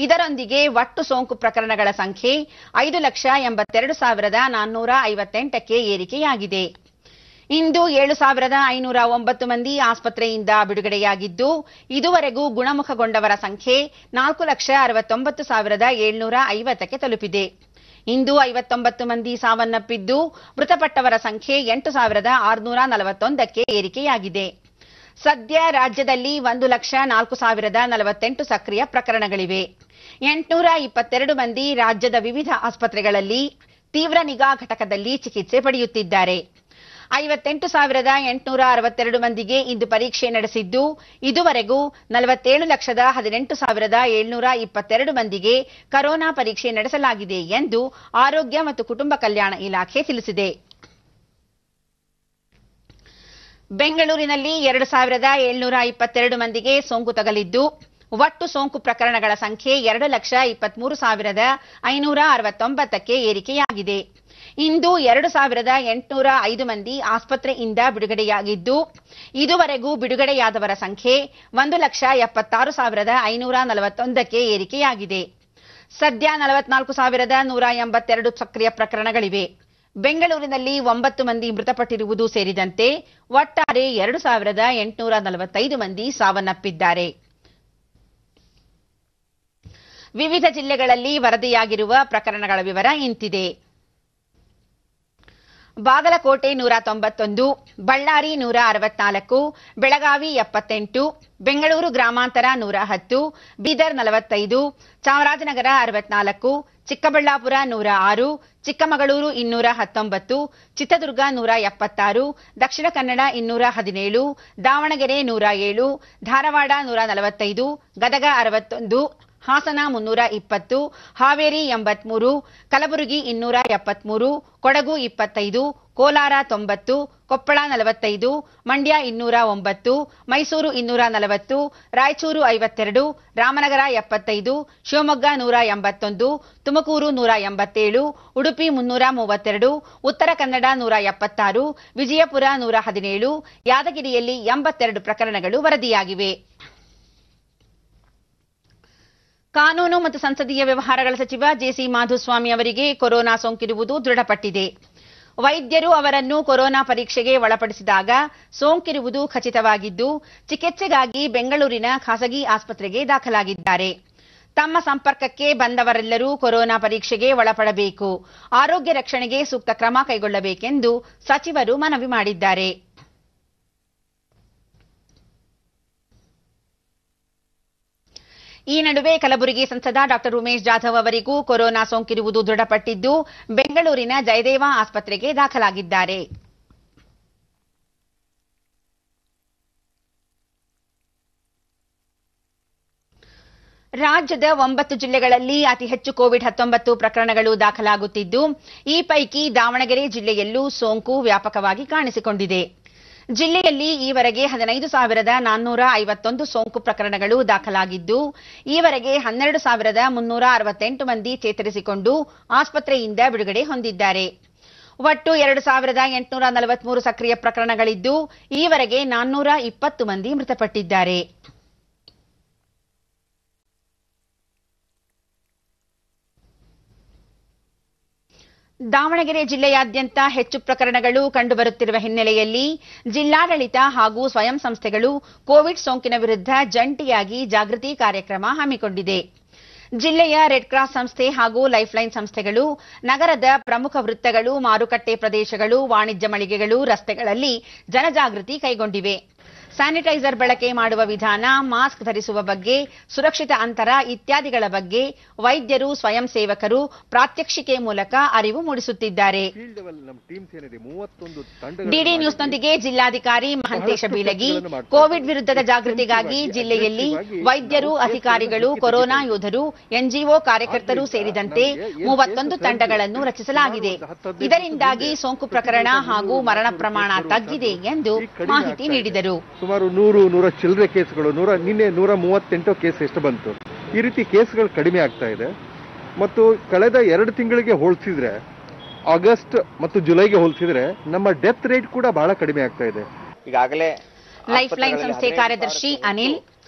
ಇದರೊಂದಿಗೆ ಒಟ್ಟು ಸೋಂಕು ಪ್ರಕರಣಗಳ ಸಂಖ್ಯೆ 5,82,458ಕ್ಕೆ ಏರಿಕೆಯಾಗಿದೆ. ಇಂದು 7,509 ಮಂದಿ ಆಸ್ಪತ್ರೆಯಿಂದ ಬಿಡುಗಡೆಯಾಗಿದ್ದು, ಇದುವರೆಗೂ ಗುಣಮುಖಗೊಂಡವರ ಸಂಖ್ಯೆ 4,69,750ಕ್ಕೆ ತಲುಪಿದೆ. ಇಂದು 59 ಮಂದಿ ಸಾವನ್ನಪ್ಪಿದ್ದು, ಮೃತಪಟ್ಟವರ ಸಂಖ್ಯೆ 8,641ಕ್ಕೆ ಏರಿಕೆಯಾಗಿದೆ. ಸದ್ಯ ರಾಜ್ಯದಲ್ಲಿ 1,04,048 ಸಕ್ರಿಯ ಪ್ರಕರಣಗಳಿವೆ. 822 ಮಂದಿ ರಾಜ್ಯದ ವಿವಿಧ ಆಸ್ಪತ್ರೆಗಳಲ್ಲಿ ತೀವ್ರ ನಿಗಾ ಘಟಕದಲ್ಲಿ ಚಿಕಿತ್ಸೆ ಪಡೆಯುತ್ತಿದ್ದಾರೆ. 58,862 ಮಂದಿಗೆ ಇಂದು ಪರೀಕ್ಷೆ ನಡೆಸಿದ್ದು, ಇದುವರೆಗೂ 47,18,722 ಮಂದಿಗೆ ಕರೋನಾ ಪರೀಕ್ಷೆ ನಡೆಸಲಾಗಿದೆ ಎಂದು ಆರೋಗ್ಯ ಮತ್ತು ಕುಟುಂಬ ಕಲ್ಯಾಣ ಇಲಾಖೆ ತಿಳಿಸಿದೆ. ಬೆಂಗಳೂರಿನಲ್ಲಿ 2,722 ಮಂದಿಗೆ ಸೋಂಕು ತಗುಲಿದ್ದು, ಒಟ್ಟು ಸೋಂಕು ಪ್ರಕರಣಗಳ ಸಂಖ್ಯೆ 2,23,569ಕ್ಕೆ ಏರಿಕೆಯಾಗಿದೆ. ಇಂದು 2,805 ಮಂದಿ ಆಸ್ಪತ್ರೆಯಿಂದ ಬಿಡುಗಡೆಯಾಗಿದ್ದು, ಇದುವರೆಗೂ ಬಿಡುಗಡೆಯಾದವರ ಸಂಖ್ಯೆ 1,76,541ಕ್ಕೆ ಏರಿಕೆಯಾಗಿದೆ. ಸದ್ಯ 44,182 ಸಕ್ರಿಯ ಪ್ರಕರಣಗಳಿವೆ. ಬೆಂಗಳೂರಿನಲ್ಲಿ 9 ಮಂದಿ ಮೃತಪಟ್ಟಿರುವುದು ಸೇರಿದಂತೆ ಒಟ್ಟಾರೆ 2,845 ಮಂದಿ ಸಾವನ್ನಪ್ಪಿದ್ದಾರೆ. ವಿವಿಧ ಜಿಲ್ಲೆಗಳಲ್ಲಿ ವರದಿಯಾಗಿರುವ ಪ್ರಕರಣಗಳ ವಿವರ ಇಂತಿದೆ. ಬಾಗಲಕೋಟೆ 191, ಬಳ್ಳಾರಿ 164, ಬೆಳಗಾವಿ 78, ಬೆಂಗಳೂರು ಗ್ರಾಮಾಂತರ 110, ಬೀದರ್ 45, ಚಾಮರಾಜನಗರ 64, ಚಿಕ್ಕಬಳ್ಳಾಪುರ 106, ಚಿಕ್ಕಮಗಳೂರು 219, ಚಿತ್ರದುರ್ಗ 176, ದಕ್ಷಿಣ ಕನ್ನಡ 217, ದಾವಣಗೆರೆ 107, ಧಾರವಾಡ 145, ಗದಗ 61, ಹಾಸನ 320, ಹಾವೇರಿ 83, ಕಲಬುರಗಿ 273, ಕೊಡಗು 25, ಕೋಲಾರ 90, ಕೊಪ್ಪಳ 45, ಮಂಡ್ಯ 209, ಮೈಸೂರು 240, ರಾಯಚೂರು 52, ರಾಮನಗರ 75, ಶಿವಮೊಗ್ಗ 181, ತುಮಕೂರು 187, ಉಡುಪಿ 332, ಉತ್ತರ ಕನ್ನಡ 176, ವಿಜಯಪುರ 117, ಯಾದಗಿರಿಯಲ್ಲಿ 82 ಪ್ರಕರಣಗಳು ವರದಿಯಾಗಿವೆ. ಕಾನೂನು ಮತ್ತು ಸಂಸದೀಯ ವ್ಯವಹಾರಗಳ ಸಚಿವ ಜೆಸಿ ಮಾಧುಸ್ವಾಮಿ ಅವರಿಗೆ ಕೊರೋನಾ ಸೋಂಕಿರುವುದು ದೃಢಪಟ್ಟಿದೆ. ವೈದ್ಯರು ಅವರನ್ನು ಕೊರೋನಾ ಪರೀಕ್ಷೆಗೆ ಒಳಪಡಿಸಿದಾಗ ಸೋಂಕಿರುವುದು ಖಚಿತವಾಗಿದ್ದು, ಚಿಕಿತ್ಸೆಗಾಗಿ ಬೆಂಗಳೂರಿನ ಖಾಸಗಿ ಆಸ್ಪತ್ರೆಗೆ ದಾಖಲಾಗಿದ್ದಾರೆ. ತಮ್ಮ ಸಂಪರ್ಕಕ್ಕೆ ಬಂದವರೆಲ್ಲರೂ ಕೊರೋನಾ ಪರೀಕ್ಷೆಗೆ ಒಳಪಡಬೇಕು, ಆರೋಗ್ಯ ರಕ್ಷಣೆಗೆ ಸೂಕ್ತ ಕ್ರಮ ಕೈಗೊಳ್ಳಬೇಕೆಂದು ಸಚಿವರು ಮನವಿ ಮಾಡಿದ್ದಾರೆ. ಈ ನಡುವೆ ಕಲಬುರಗಿ ಸಂಸದ ಡಾಕ್ಟರ್ ಉಮೇಶ್ ಜಾಧವ್ ಅವರಿಗೂ ಕೊರೋನಾ ಸೋಂಕಿರುವುದು ದೃಢಪಟ್ಟಿದ್ದು ಬೆಂಗಳೂರಿನ ಜಯದೇವ ಆಸ್ಪತ್ರೆಗೆ ದಾಖಲಾಗಿದ್ದಾರೆ. ರಾಜ್ಯದ 9 ಜಿಲ್ಲೆಗಳಲ್ಲಿ ಅತಿ ಹೆಚ್ಚು ಕೋವಿಡ್-19 ಪ್ರಕರಣಗಳು ದಾಖಲಾಗುತ್ತಿದ್ದು, ಈ ಪೈಕಿ ದಾವಣಗೆರೆ ಜಿಲ್ಲೆಯಲ್ಲೂ ಸೋಂಕು ವ್ಯಾಪಕವಾಗಿ ಕಾಣಿಸಿಕೊಂಡಿದೆ. ಜಿಲ್ಲೆಯಲ್ಲಿ ಈವರೆಗೆ 15,451 ಸೋಂಕು ಪ್ರಕರಣಗಳು ದಾಖಲಾಗಿದ್ದು, ಈವರೆಗೆ 12,368 ಮಂದಿ ಚೇತರಿಸಿಕೊಂಡು ಆಸ್ಪತ್ರೆಯಿಂದ ಬಿಡುಗಡೆ ಹೊಂದಿದ್ದಾರೆ. ಒಟ್ಟು 2,843 ಸಕ್ರಿಯ ಪ್ರಕರಣಗಳಿದ್ದು, ಈವರೆಗೆ 420 ಮಂದಿ ಮೃತಪಟ್ಟಿದ್ದಾರೆ. ದಾವಣಗೆರೆ ಜಿಲ್ಲೆಯಾದ್ಯಂತ ಹೆಚ್ಚು ಪ್ರಕರಣಗಳು ಕಂಡುಬರುತ್ತಿರುವ ಹಿನ್ನೆಲೆಯಲ್ಲಿ ಜಿಲ್ಲಾಡಳಿತ ಹಾಗೂ ಸ್ವಯಂ ಸಂಸ್ಥೆಗಳು ಕೋವಿಡ್ ಸೋಂಕಿನ ವಿರುದ್ಧ ಜಂಟಿಯಾಗಿ ಜಾಗೃತಿ ಕಾರ್ಯಕ್ರಮ ಹಮ್ಮಿಕೊಂಡಿದೆ. ಜಿಲ್ಲೆಯ ರೆಡ್ ಕ್ರಾಸ್ ಸಂಸ್ಥೆ ಹಾಗೂ ಲೈಫ್ಲೈನ್ ಸಂಸ್ಥೆಗಳು ನಗರದ ಪ್ರಮುಖ ವೃತ್ತಗಳು, ಮಾರುಕಟ್ಟೆ ಪ್ರದೇಶಗಳು, ವಾಣಿಜ್ಯ ಮಳಿಗೆಗಳು, ರಸ್ತೆಗಳಲ್ಲಿ ಜನಜಾಗೃತಿ ಕೈಗೊಂಡಿವೆ. ಸ್ಯಾನಿಟೈಸರ್ ಬಳಕೆ ಮಾಡುವ ವಿಧಾನ, ಮಾಸ್ಕ್ ಧರಿಸುವ ಬಗ್ಗೆ, ಸುರಕ್ಷಿತ ಅಂತರ ಇತ್ಯಾದಿಗಳ ಬಗ್ಗೆ ವೈದ್ಯರು, ಸ್ವಯಂ ಸೇವಕರು ಪ್ರಾತ್ಯಕ್ಷಿಕೆ ಮೂಲಕ ಅರಿವು ಮೂಡಿಸುತ್ತಿದ್ದಾರೆ. ಡಿಡಿ ನ್ಯೂಸ್ನೊಂದಿಗೆ ಜಿಲ್ಲಾಧಿಕಾರಿ ಮಹಂತೇಶ ಬೀಳಗಿ ಕೋವಿಡ್ ವಿರುದ್ಧದ ಜಾಗೃತಿಗಾಗಿ ಜಿಲ್ಲೆಯಲ್ಲಿ ವೈದ್ಯರು, ಅಧಿಕಾರಿಗಳು, ಕೊರೋನಾ ಯೋಧರು, ಎನ್ಜಿಒ ಕಾರ್ಯಕರ್ತರು ಸೇರಿದಂತೆ 31 ತಂಡಗಳನ್ನು ರಚಿಸಲಾಗಿದೆ. ಇದರಿಂದಾಗಿ ಸೋಂಕು ಪ್ರಕರಣ ಹಾಗೂ ಮರಣ ಪ್ರಮಾಣ ತಗ್ಗಿದೆ ಎಂದು ಮಾಹಿತಿ ನೀಡಿದರು. ಸುಮಾರು 100 ಚಿಲ್ಲರೆ ಕೇಸ್ಗಳು, ನಿನ್ನೆ 138 ಕೇಸ್ ಎಷ್ಟು ಬಂತು. ಈ ರೀತಿ ಕೇಸ್ಗಳು ಕಡಿಮೆ ಆಗ್ತಾ ಇದೆ. ಮತ್ತು ಕಳೆದ 2 ತಿಂಗಳಿಗೆ ಹೋಲಿಸಿದ್ರೆ, ಆಗಸ್ಟ್ ಮತ್ತು ಜುಲೈಗೆ ಹೋಲಿಸಿದ್ರೆ ನಮ್ಮ ಡೆತ್ ರೇಟ್ ಕೂಡ ಬಹಳ ಕಡಿಮೆ ಆಗ್ತಾ ಇದೆ. ಈಗಾಗಲೇ ಲೈಫ್ಲೈನ್ ಸಂಸ್ಥೆ ಕಾರ್ಯದರ್ಶಿ ಅನಿಲ್,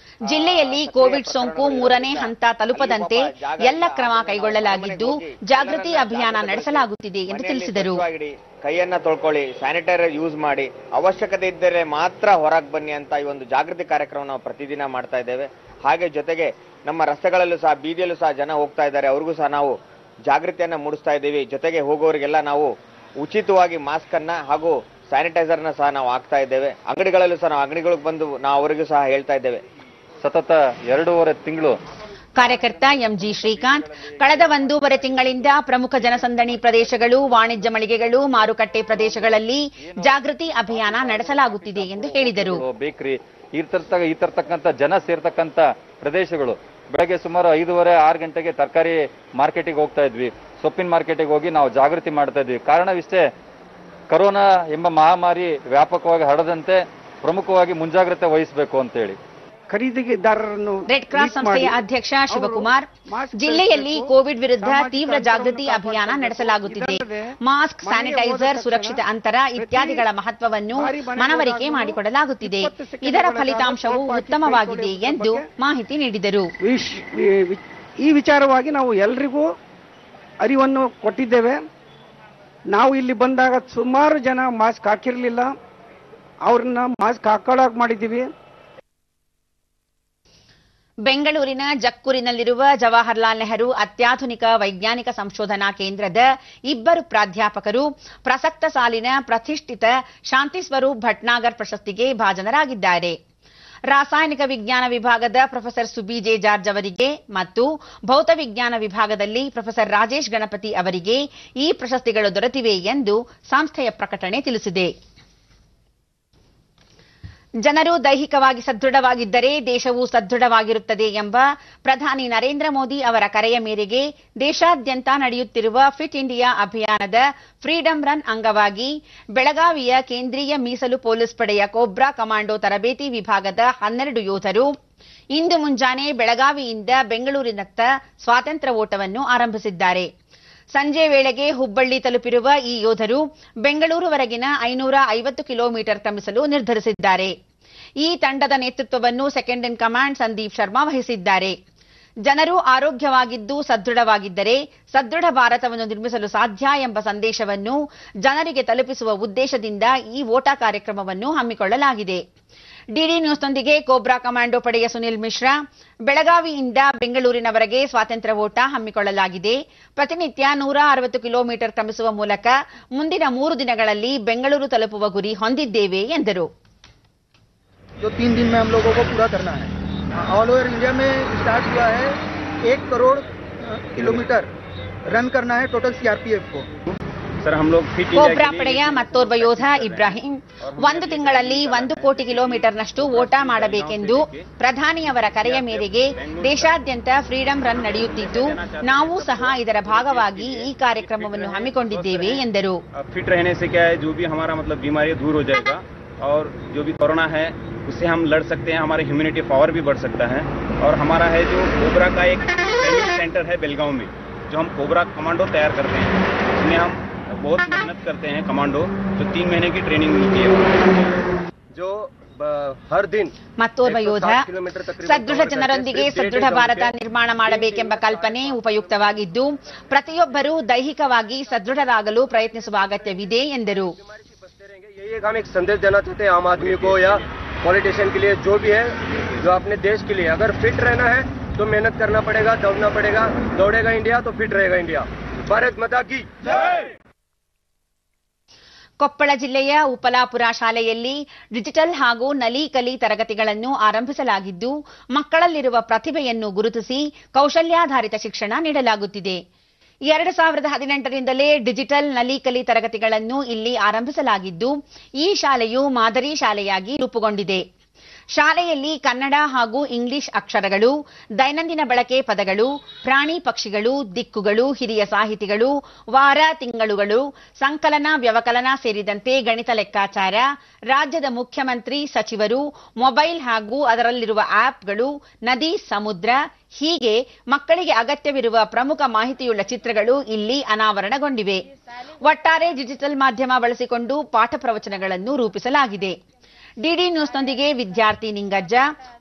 ಜಿಲ್ಲೆಯಲ್ಲಿ ಕೋವಿಡ್ ಸೋಂಕು 3ನೇ ಹಂತ ತಲುಪದಂತೆ ಎಲ್ಲ ಕ್ರಮ ಕೈಗೊಳ್ಳಲಾಗಿದ್ದು ಜಾಗೃತಿ ಅಭಿಯಾನ ನಡೆಸಲಾಗುತ್ತಿದೆ ಎಂದು ತಿಳಿಸಿದರು. ಕೈಯನ್ನ ತೊಳ್ಕೊಳ್ಳಿ, ಸ್ಯಾನಿಟೈಸರ್ ಯೂಸ್ ಮಾಡಿ, ಅವಶ್ಯಕತೆ ಇದ್ದರೆ ಮಾತ್ರ ಹೊರಗೆ ಬನ್ನಿ ಅಂತ ಈ ಒಂದು ಜಾಗೃತಿ ಕಾರ್ಯಕ್ರಮ ನಾವು ಪ್ರತಿದಿನ ಮಾಡ್ತಾ ಇದ್ದೇವೆ. ಹಾಗೆ ಜೊತೆಗೆ ನಮ್ಮ ರಸ್ತೆಗಳಲ್ಲೂ ಸಹ, ಬೀದಿಯಲ್ಲೂ ಸಹ ಜನ ಹೋಗ್ತಾ ಇದ್ದಾರೆ, ಅವ್ರಿಗೂ ಸಹ ನಾವು ಜಾಗೃತಿಯನ್ನ ಮೂಡಿಸ್ತಾ ಇದ್ದೀವಿ. ಜೊತೆಗೆ ಹೋಗೋರಿಗೆಲ್ಲ ನಾವು ಉಚಿತವಾಗಿ ಮಾಸ್ಕ್ ಅನ್ನ ಹಾಗೂ ಸ್ಯಾನಿಟೈಸರ್ನ ಸಹ ನಾವು ಹಾಕ್ತಾ ಇದ್ದೇವೆ. ಅಂಗಡಿಗಳಲ್ಲೂ ಸಹ ನಾವು ಅಂಗಡಿಗಳಿಗೆ ಬಂದು ನಾವು ಅವರಿಗೂ ಸಹ ಹೇಳ್ತಾ ಇದ್ದೇವೆ. ಸತತ 2.5 ತಿಂಗಳು ಕಾರ್ಯಕರ್ತ ಎಂಜಿ ಶ್ರೀಕಾಂತ್, ಕಳೆದ 1.5 ತಿಂಗಳಿಂದ ಪ್ರಮುಖ ಜನಸಂದಣಿ ಪ್ರದೇಶಗಳು, ವಾಣಿಜ್ಯ ಮಳಿಗೆಗಳು, ಮಾರುಕಟ್ಟೆ ಪ್ರದೇಶಗಳಲ್ಲಿ ಜಾಗೃತಿ ಅಭಿಯಾನ ನಡೆಸಲಾಗುತ್ತಿದೆ ಎಂದು ಹೇಳಿದರು. ಬೇಕರಿ ಈ ತರ್ತಕ್ಕಂಥ ಜನ ಸೇರ್ತಕ್ಕಂಥ ಪ್ರದೇಶಗಳು, ಬೆಳಗ್ಗೆ ಸುಮಾರು 5:30-6 ಗಂಟೆಗೆ ತರಕಾರಿ ಮಾರ್ಕೆಟಿಗೆ ಹೋಗ್ತಾ ಇದ್ವಿ, ಸೊಪ್ಪಿನ ಮಾರ್ಕೆಟಿಗೆ ಹೋಗಿ ನಾವು ಜಾಗೃತಿ ಮಾಡ್ತಾ ಇದ್ವಿ. ಕಾರಣವಿಷ್ಟೇ, ಕೊರೋನಾ ಎಂಬ ಮಹಾಮಾರಿ ವ್ಯಾಪಕವಾಗಿ ಹರಡದಂತೆ ಪ್ರಮುಖವಾಗಿ ಮುಂಜಾಗ್ರತೆ ವಹಿಸಬೇಕು ಅಂತೇಳಿ. ಖರೀದಿದಾರರನ್ನು ರೆಡ್ ಕ್ರಾಸ್ ಸಂಸ್ಥೆಯ ಅಧ್ಯಕ್ಷ ಶಿವಕುಮಾರ್, ಜಿಲ್ಲೆಯಲ್ಲಿ ಕೋವಿಡ್ ವಿರುದ್ಧ ತೀವ್ರ ಜಾಗೃತಿ ಅಭಿಯಾನ ನಡೆಸಲಾಗುತ್ತಿದೆ. ಮಾಸ್ಕ್, ಸ್ಯಾನಿಟೈಸರ್, ಸುರಕ್ಷಿತ ಅಂತರ ಇತ್ಯಾದಿಗಳ ಮಹತ್ವವನ್ನು ಮನವರಿಕೆ ಮಾಡಿಕೊಡಲಾಗುತ್ತಿದೆ. ಇದರ ಫಲಿತಾಂಶವು ಉತ್ತಮವಾಗಿದೆ ಎಂದು ಮಾಹಿತಿ ನೀಡಿದರು. ಈ ವಿಚಾರವಾಗಿ ನಾವು ಎಲ್ರಿಗೂ ಅರಿವನ್ನು ಕೊಟ್ಟಿದ್ದೇವೆ. ನಾವು ಇಲ್ಲಿ ಬಂದಾಗ ಸುಮಾರು ಜನ ಮಾಸ್ಕ್ ಹಾಕಿರಲಿಲ್ಲ, ಅವ್ರನ್ನ ಮಾಸ್ಕ್ ಹಾಕೊಳ್ಳೋಕೆ ಮಾಡಿದ್ದೀವಿ. ಬೆಂಗಳೂರಿನ ಜಕ್ಕೂರಿನಲ್ಲಿರುವ ಜವಾಹರ್ಲಾಲ್ ನೆಹರು ಅತ್ಯಾಧುನಿಕ ವೈಜ್ಞಾನಿಕ ಸಂಶೋಧನಾ ಕೇಂದ್ರದ 2 ಪ್ರಾಧ್ಯಾಪಕರು ಪ್ರಸಕ್ತ ಸಾಲಿನ ಪ್ರತಿಷ್ಠಿತ ಶಾಂತಿ ಸ್ವರೂಪ್ ಭಟ್ನಾಗರ್ ಪ್ರಶಸ್ತಿಗೆ ಭಾಜನರಾಗಿದ್ದಾರೆ. ರಾಸಾಯನಿಕ ವಿಜ್ಞಾನ ವಿಭಾಗದ ಪ್ರೊಫೆಸರ್ ಸುಬಿ ಜೆ ಜಾರ್ಜ್ ಅವರಿಗೆ ಮತ್ತು ಭೌತವಿಜ್ಞಾನ ವಿಭಾಗದಲ್ಲಿ ಪ್ರೊಫೆಸರ್ ರಾಜೇಶ್ ಗಣಪತಿ ಅವರಿಗೆ ಈ ಪ್ರಶಸ್ತಿಗಳು ದೊರೆತಿವೆ ಎಂದು ಸಂಸ್ಥೆಯ ಪ್ರಕಟಣೆ ತಿಳಿಸಿದೆ. ಜನರು ದೈಹಿಕವಾಗಿ ಸದೃಢವಾಗಿದ್ದರೆ ದೇಶವು ಸದೃಢವಾಗಿರುತ್ತದೆ ಎಂಬ ಪ್ರಧಾನಿ ನರೇಂದ್ರ ಮೋದಿ ಅವರ ಕರೆಯ ಮೇರೆಗೆ ದೇಶಾದ್ಯಂತ ನಡೆಯುತ್ತಿರುವ ಫಿಟ್ ಇಂಡಿಯಾ ಅಭಿಯಾನದ ಫ್ರೀಡಂ ರನ್ ಅಂಗವಾಗಿ ಬೆಳಗಾವಿಯ ಕೇಂದ್ರೀಯ ಮೀಸಲು ಪೊಲೀಸ್ ಪಡೆಯ ಕೋಬ್ರಾ ಕಮಾಂಡೋ ತರಬೇತಿ ವಿಭಾಗದ 12 ಯೋಧರು ಇಂದು ಮುಂಜಾನೆ ಬೆಳಗಾವಿಯಿಂದ ಬೆಂಗಳೂರಿನತ್ತ ಸ್ವಾತಂತ್ರ್ಯ ಓಟವನ್ನು ಆರಂಭಿಸಿದ್ದಾರೆ. ಸಂಜೆ ವೇಳೆಗೆ ಹುಬ್ಬಳ್ಳಿ ತಲುಪಿರುವ ಈ ಯೋಧರು ಬೆಂಗಳೂರುವರೆಗಿನ 550 ಕಿಲೋಮೀಟರ್ ಕ್ರಮಿಸಲು ನಿರ್ಧರಿಸಿದ್ದಾರೆ. ಈ ತಂಡದ ನೇತೃತ್ವವನ್ನು ಸೆಕೆಂಡ್ ಇನ್ ಕಮಾಂಡ್ ಸಂದೀಪ್ ಶರ್ಮಾ ವಹಿಸಿದ್ದಾರೆ. ಜನರು ಆರೋಗ್ಯವಾಗಿದ್ದು ಸದೃಢವಾಗಿದ್ದರೆ ಸದೃಢ ಭಾರತವನ್ನು ನಿರ್ಮಿಸಲು ಸಾಧ್ಯ ಎಂಬ ಸಂದೇಶವನ್ನು ಜನರಿಗೆ ತಲುಪಿಸುವ ಉದ್ದೇಶದಿಂದ ಈ ಓಟ ಕಾರ್ಯಕ್ರಮವನ್ನು ಹಮ್ಮಿಕೊಳ್ಳಲಾಗಿದೆ. ಡಿಡಿ ನ್ಯೂಸ್ನೊಂದಿಗೆ ಕೋಬ್ರಾ ಕಮಾಂಡೋ ಪಡೆಯ ಸುನಿಲ್ ಮಿಶ್ರಾ, ಬೆಳಗಾವಿಯಿಂದ ಬೆಂಗಳೂರಿನವರೆಗೆ ಸ್ವಾತಂತ್ರ್ಯ ಓಟ ಹಮ್ಮಿಕೊಳ್ಳಲಾಗಿದೆ. ಪ್ರತಿನಿತ್ಯ 160 ಕಿಲೋಮೀಟರ್ ಕ್ರಮಿಸುವ ಮೂಲಕ ಮುಂದಿನ 3 ದಿನಗಳಲ್ಲಿ ಬೆಂಗಳೂರು ತಲುಪುವ ಗುರಿ ಹೊಂದಿದ್ದೇವೆ ಎಂದರು. जो 3 दिन में हम लोगों को पूरा करना है, ऑल ओवर इंडिया में स्टार्ट हुआ है 1 करोड़ किलोमीटर रन करना है टोटल सीआरपीएफ को। सर हम लोग फिट ಕೋಬ್ರಾ ಪಡೆಯ ಮತ್ತೋರ್ವ ಯೋಧ ಇಬ್ರಾಹಿಂ 1 ತಿಂಗಳಲ್ಲಿ 1 ಕೋಟಿ ಕಿಲೋಮೀಟರ್ನಷ್ಟು ಓಟ ಮಾಡಬೇಕೆಂದು ಪ್ರಧಾನಿಯವರ ಕರೆಯ ಮೇರೆಗೆ ದೇಶಾದ್ಯಂತ ಫ್ರೀಡಂ ರನ್ ನಡೆಯುತ್ತಿದ್ದು ನಾವು ಸಹ ಇದರ ಭಾಗವಾಗಿ ಈ ಕಾರ್ಯಕ್ರಮವನ್ನು ಹಮ್ಮಿಕೊಂಡಿದ್ದೇವೆ ಎಂದರು. फिट रहने से क्या है जो भी हमारा मतलब बीमारी दूर हो जाएगा और जो भी कोरोना है उससे हम लड़ सकते हैं, हमारा ह्यूमनिटी पावर भी बढ़ सकता है। और हमारा है जो कोबरा का एक ट्रेनिंग सेंटर है बेलगांव में, जो हम कोबरा कमांडो तैयार करते हैं, उसमें हम बहुत मेहनत करते हैं कमांडो, जो 3 महीने की ट्रेनिंग मिलती है जो हर दिन. ಮತ್ತೋರ್ವ ಯೋಧ ಸದೃಢ ಜನರೊಂದಿಗೆ ಸದೃಢ ಭಾರತ ನಿರ್ಮಾಣ ಮಾಡಬೇಕೆಂಬ ಕಲ್ಪನೆ ಉಪಯುಕ್ತವಾಗಿದ್ದು ಪ್ರತಿಯೊಬ್ಬರೂ ದೈಹಿಕವಾಗಿ ಸದೃಢರಾಗಲು ಪ್ರಯತ್ನಿಸುವ ಅಗತ್ಯವಿದೆ ಎಂದರು. हम एक संदेश देना चाहते हैं आम आदमी को या पॉलिटिशियन के लिए, जो भी है जो अपने देश के लिए अगर फिट रहना है तो मेहनत करना पड़ेगा, दौड़ना पड़ेगा, दौड़ेगा इंडिया तो फिट रहेगा इंडिया. भारत माता की जय. ಕೊಪ್ಪಳ ಜಿಲ್ಲೆಯ ಉಪಲಾಪುರ ಶಾಲೆಯಲ್ಲಿ ಡಿಜಿಟಲ್ ಹಾಗೂ ನಲಿಕಲಿ ತರಗತಿಗಳನ್ನು ಆರಂಭಿಸಲಾಗಿದ್ದು ಮಕ್ಕಳಲ್ಲಿರುವ ಪ್ರತಿಭೆಯನ್ನು ಗುರುತಿಸಿ ಕೌಶಲ್ಯಾಧಾರಿತ ಶಿಕ್ಷಣ ನೀಡಲಾಗುತ್ತಿದೆ. 2018ರಿಂದಲೇ ಡಿಜಿಟಲ್ ನಲಿಕಲಿ ತರಗತಿಗಳನ್ನು ಇಲ್ಲಿ ಆರಂಭಿಸಲಾಗಿದ್ದು ಈ ಶಾಲೆಯು ಮಾದರಿ ಶಾಲೆಯಾಗಿ ರೂಪುಗೊಂಡಿದೆ. ಶಾಲೆಯಲ್ಲಿ ಕನ್ನಡ ಹಾಗೂ ಇಂಗ್ಲಿಷ್ ಅಕ್ಷರಗಳು, ದೈನಂದಿನ ಬಳಕೆ ಪದಗಳು, ಪ್ರಾಣಿ ಪಕ್ಷಿಗಳು, ದಿಕ್ಕುಗಳು, ಹಿರಿಯ ಸಾಹಿತಿಗಳು, ವಾರ ತಿಂಗಳುಗಳು, ಸಂಕಲನ ವ್ಯವಕಲನ ಸೇರಿದಂತೆ ಗಣಿತ ಲೆಕ್ಕಾಚಾರ, ರಾಜ್ಯದ ಮುಖ್ಯಮಂತ್ರಿ ಸಚಿವರು, ಮೊಬೈಲ್ ಹಾಗೂ ಅದರಲ್ಲಿರುವ ಆಪ್ಗಳು, ನದಿ ಸಮುದ್ರ ಹೀಗೆ ಮಕ್ಕಳಿಗೆ ಅಗತ್ಯವಿರುವ ಪ್ರಮುಖ ಮಾಹಿತಿಯುಳ್ಳ ಚಿತ್ರಗಳು ಇಲ್ಲಿ ಅನಾವರಣಗೊಂಡಿವೆ. ಒಟ್ಟಾರೆ ಡಿಜಿಟಲ್ ಮಾಧ್ಯಮ ಬಳಸಿಕೊಂಡು ಪಾಠ ಪ್ರವಚನಗಳನ್ನು ರೂಪಿಸಲಾಗಿದೆ. ಡಿಡಿ ನ್ಯೂಸ್ನೊಂದಿಗೆ ವಿದ್ಯಾರ್ಥಿ ನಿಂಗಜ್ಜ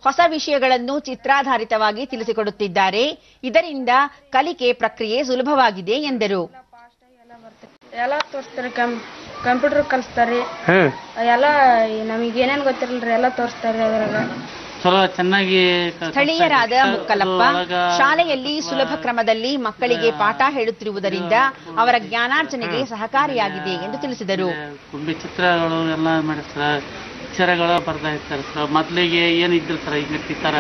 ಹೊಸ ವಿಷಯಗಳನ್ನು ಚಿತ್ರಾಧಾರಿತವಾಗಿ ತಿಳಿಸಿಕೊಡುತ್ತಿದ್ದಾರೆ. ಇದರಿಂದ ಕಲಿಕೆ ಪ್ರಕ್ರಿಯೆ ಸುಲಭವಾಗಿದೆ ಎಂದರು. ಎಲ್ಲ ತೋರಿಸ್ತಾರೆ, ಕಂಪ್ಯೂಟರ್ ಕಲಿಸ್ತಾರೆ, ಎಲ್ಲ ನಮಗೆ ಏನೇನು ಗೊತ್ತಿರಲ್ರಿ ಎಲ್ಲ ತೋರಿಸ್ತಾರೆ. ಅದ್ರಾಗ ಚೆನ್ನಾಗಿ ಸ್ಥಳೀಯರಾದ ಮುಕ್ಕಲಪ್ಪ ಶಾಲೆಯಲ್ಲಿ ಸುಲಭ ಕ್ರಮದಲ್ಲಿ ಮಕ್ಕಳಿಗೆ ಪಾಠ ಹೇಳುತ್ತಿರುವುದರಿಂದ ಅವರ ಜ್ಞಾನಾರ್ಜನೆಗೆ ಸಹಕಾರಿಯಾಗಿದೆ ಎಂದು ತಿಳಿಸಿದರು. ಕುಂಬಿ ಚಿತ್ರಗಳು ಎಲ್ಲ ಮಾಡಿಸ್ತಾರೆ, ಅಕ್ಷರಗಳು ಬರ್ತಾ ಇರ್ತಾರೆ ಸರ್. ಮೊದಲಿಗೆ ಏನಿದ್ರು ಸರ್ ಈಗ ತರ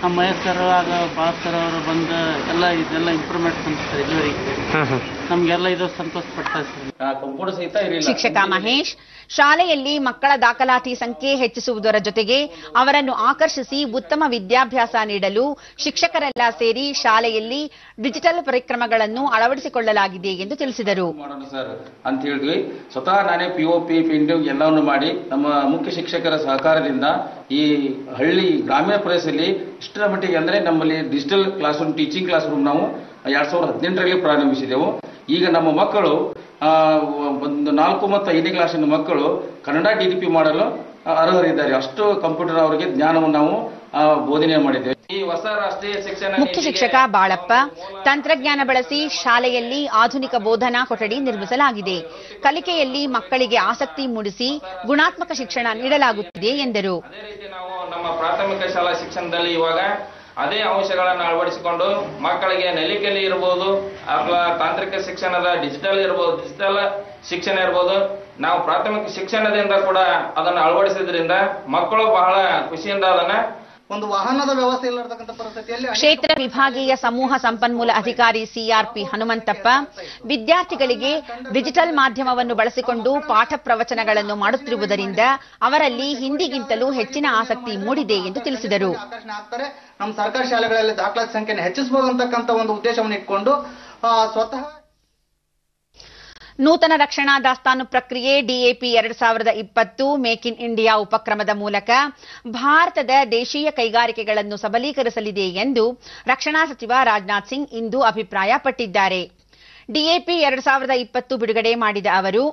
ನಮ್ಮ ಮಹೇಶ್ವರ ಆಗ ಭಾಸ್ಕರ್ ಅವರು ಬಂದು ಎಲ್ಲ ಇದೆಲ್ಲ ಇಂಪ್ರೂವ್ಮೆಂಟ್ ತಂದಿರ್ತಾರೆ. ಇದುವರೆಗೆ ನಮ್ಗೆಲ್ಲ ಇದು ಸಂತೋಷ ಪಡ್ತಾರೆ ಸರ್. ಕಂಪ್ಯೂಟರ್ ಸಹಿತ ಇರಲಿಲ್ಲ. ಶಿಕ್ಷಕ ಮಹೇಶ್ ಶಾಲೆಯಲ್ಲಿ ಮಕ್ಕಳ ದಾಖಲಾತಿ ಸಂಖ್ಯೆ ಹೆಚ್ಚಿಸುವುದರ ಜೊತೆಗೆ ಅವರನ್ನು ಆಕರ್ಷಿಸಿ ಉತ್ತಮ ವಿದ್ಯಾಭ್ಯಾಸ ನೀಡಲು ಶಿಕ್ಷಕರೆಲ್ಲ ಸೇರಿ ಶಾಲೆಯಲ್ಲಿ ಡಿಜಿಟಲ್ ಪರಿಕ್ರಮಗಳನ್ನು ಅಳವಡಿಸಿಕೊಳ್ಳಲಾಗಿದೆ ಎಂದು ತಿಳಿಸಿದರು. ಸರ್ ಅಂತ ಹೇಳಿದ್ವಿ, ಸ್ವತಃ ನಾನೇ POP ಪೇಂಟಿಂಗ್ ಎಲ್ಲವನ್ನು ಮಾಡಿ ನಮ್ಮ ಮುಖ್ಯ ಶಿಕ್ಷಕರ ಸಹಕಾರದಿಂದ ಈ ಹಳ್ಳಿ ಗ್ರಾಮೀಣ ಪ್ರದೇಶದಲ್ಲಿ ಇಷ್ಟರ ಮಟ್ಟಿಗೆ ಅಂದ್ರೆ ನಮ್ಮಲ್ಲಿ digital class room, teaching class room ನಾವು 2018ರಲ್ಲಿ ಪ್ರಾರಂಭಿಸಿದೆವು. ಈಗ ನಮ್ಮ ಮಕ್ಕಳು ಒಂದು 4 ಮತ್ತು 5ನೇ ಕ್ಲಾಸಿನ ಮಕ್ಕಳು ಕನ್ನಡ DDP ಮಾಡಲು ಅರ್ಹರಿದ್ದಾರೆ. ಅಷ್ಟು ಕಂಪ್ಯೂಟರ್ ಅವರಿಗೆ ಜ್ಞಾನವನ್ನು ನಾವು ಬೋಧನೆ ಮಾಡಿದ್ದೇವೆ. ಈ ಹೊಸ ರಾಷ್ಟ್ರೀಯ ಶಿಕ್ಷಣ ಮುಖ್ಯ ಶಿಕ್ಷಕ ಬಾಳಪ್ಪ ತಂತ್ರಜ್ಞಾನ ಬಳಸಿ ಶಾಲೆಯಲ್ಲಿ ಆಧುನಿಕ ಬೋಧನಾ ಕೊಠಡಿ ನಿರ್ಮಿಸಲಾಗಿದೆ. ಕಲಿಕೆಯಲ್ಲಿ ಮಕ್ಕಳಿಗೆ ಆಸಕ್ತಿ ಮೂಡಿಸಿ ಗುಣಾತ್ಮಕ ಶಿಕ್ಷಣ ನೀಡಲಾಗುತ್ತಿದೆ ಎಂದರು. ಅದೇ ರೀತಿ ನಾವು ನಮ್ಮ ಪ್ರಾಥಮಿಕ ಶಾಲಾ ಶಿಕ್ಷಣದಲ್ಲಿ ಇವಾಗ ಅದೇ ಅಂಶಗಳನ್ನು ಅಳವಡಿಸಿಕೊಂಡು ಮಕ್ಕಳಿಗೆ ನಲಿಕಲಿ ಇರಬಹುದು ಅಥವಾ ತಾಂತ್ರಿಕ ಶಿಕ್ಷಣದ ಡಿಜಿಟಲ್ ಇರಬಹುದು, ಡಿಜಿಟಲ್ ಶಿಕ್ಷಣ ಇರಬಹುದು, ನಾವು ಪ್ರಾಥಮಿಕ ಶಿಕ್ಷಣದಿಂದ ಕೂಡ ಅದನ್ನು ಅಳವಡಿಸಿದ್ರಿಂದ ಮಕ್ಕಳು ಬಹಳ ಖುಷಿಯಿಂದ ಅದನ್ನ ಒಂದು ವಾಹನದ ವ್ಯವಸ್ಥೆ ಇಲ್ಲತಕ್ಕಂಥ ಪರಿಸ್ಥಿತಿಯಲ್ಲಿ ಕ್ಷೇತ್ರ ವಿಭಾಗೀಯ ಸಮೂಹ ಸಂಪನ್ಮೂಲ ಅಧಿಕಾರಿ CRP ಹನುಮಂತಪ್ಪ ವಿದ್ಯಾರ್ಥಿಗಳಿಗೆ ಡಿಜಿಟಲ್ ಮಾಧ್ಯಮವನ್ನು ಬಳಸಿಕೊಂಡು ಪಾಠ ಪ್ರವಚನಗಳನ್ನು ಮಾಡುತ್ತಿರುವುದರಿಂದ ಅವರಲ್ಲಿ ಹಿಂದಿಗಿಂತಲೂ ಹೆಚ್ಚಿನ ಆಸಕ್ತಿ ಮೂಡಿದೆ ಎಂದು ತಿಳಿಸಿದರು. ನಮ್ಮ ಸರ್ಕಾರಿ ಶಾಲೆಗಳಲ್ಲಿ ದಾಖಲಾತಿ ಸಂಖ್ಯೆಯನ್ನು ಹೆಚ್ಚಿಸಬಹುದು ಅಂತಕ್ಕಂಥ ಒಂದು ಉದ್ದೇಶವನ್ನು ಇಟ್ಕೊಂಡು ಸ್ವತಃ ನೂತನ ರಕ್ಷಣಾ ದಾಸ್ತಾನು ಪ್ರಕ್ರಿಯೆ DAP 2020 ಮೇಕ್ ಇನ್ ಇಂಡಿಯಾ ಉಪಕ್ರಮದ ಮೂಲಕ ಭಾರತದ ದೇಶೀಯ ಕೈಗಾರಿಕೆಗಳನ್ನು ಸಬಲೀಕರಿಸಲಿದೆ ಎಂದು ರಕ್ಷಣಾ ಸಚಿವ ರಾಜನಾಥ್ ಸಿಂಗ್ ಇಂದು ಅಭಿಪ್ರಾಯಪಟ್ಟಿದ್ದಾರೆ. DAP 2020 ಬಿಡುಗಡೆ ಮಾಡಿದ ಅವರು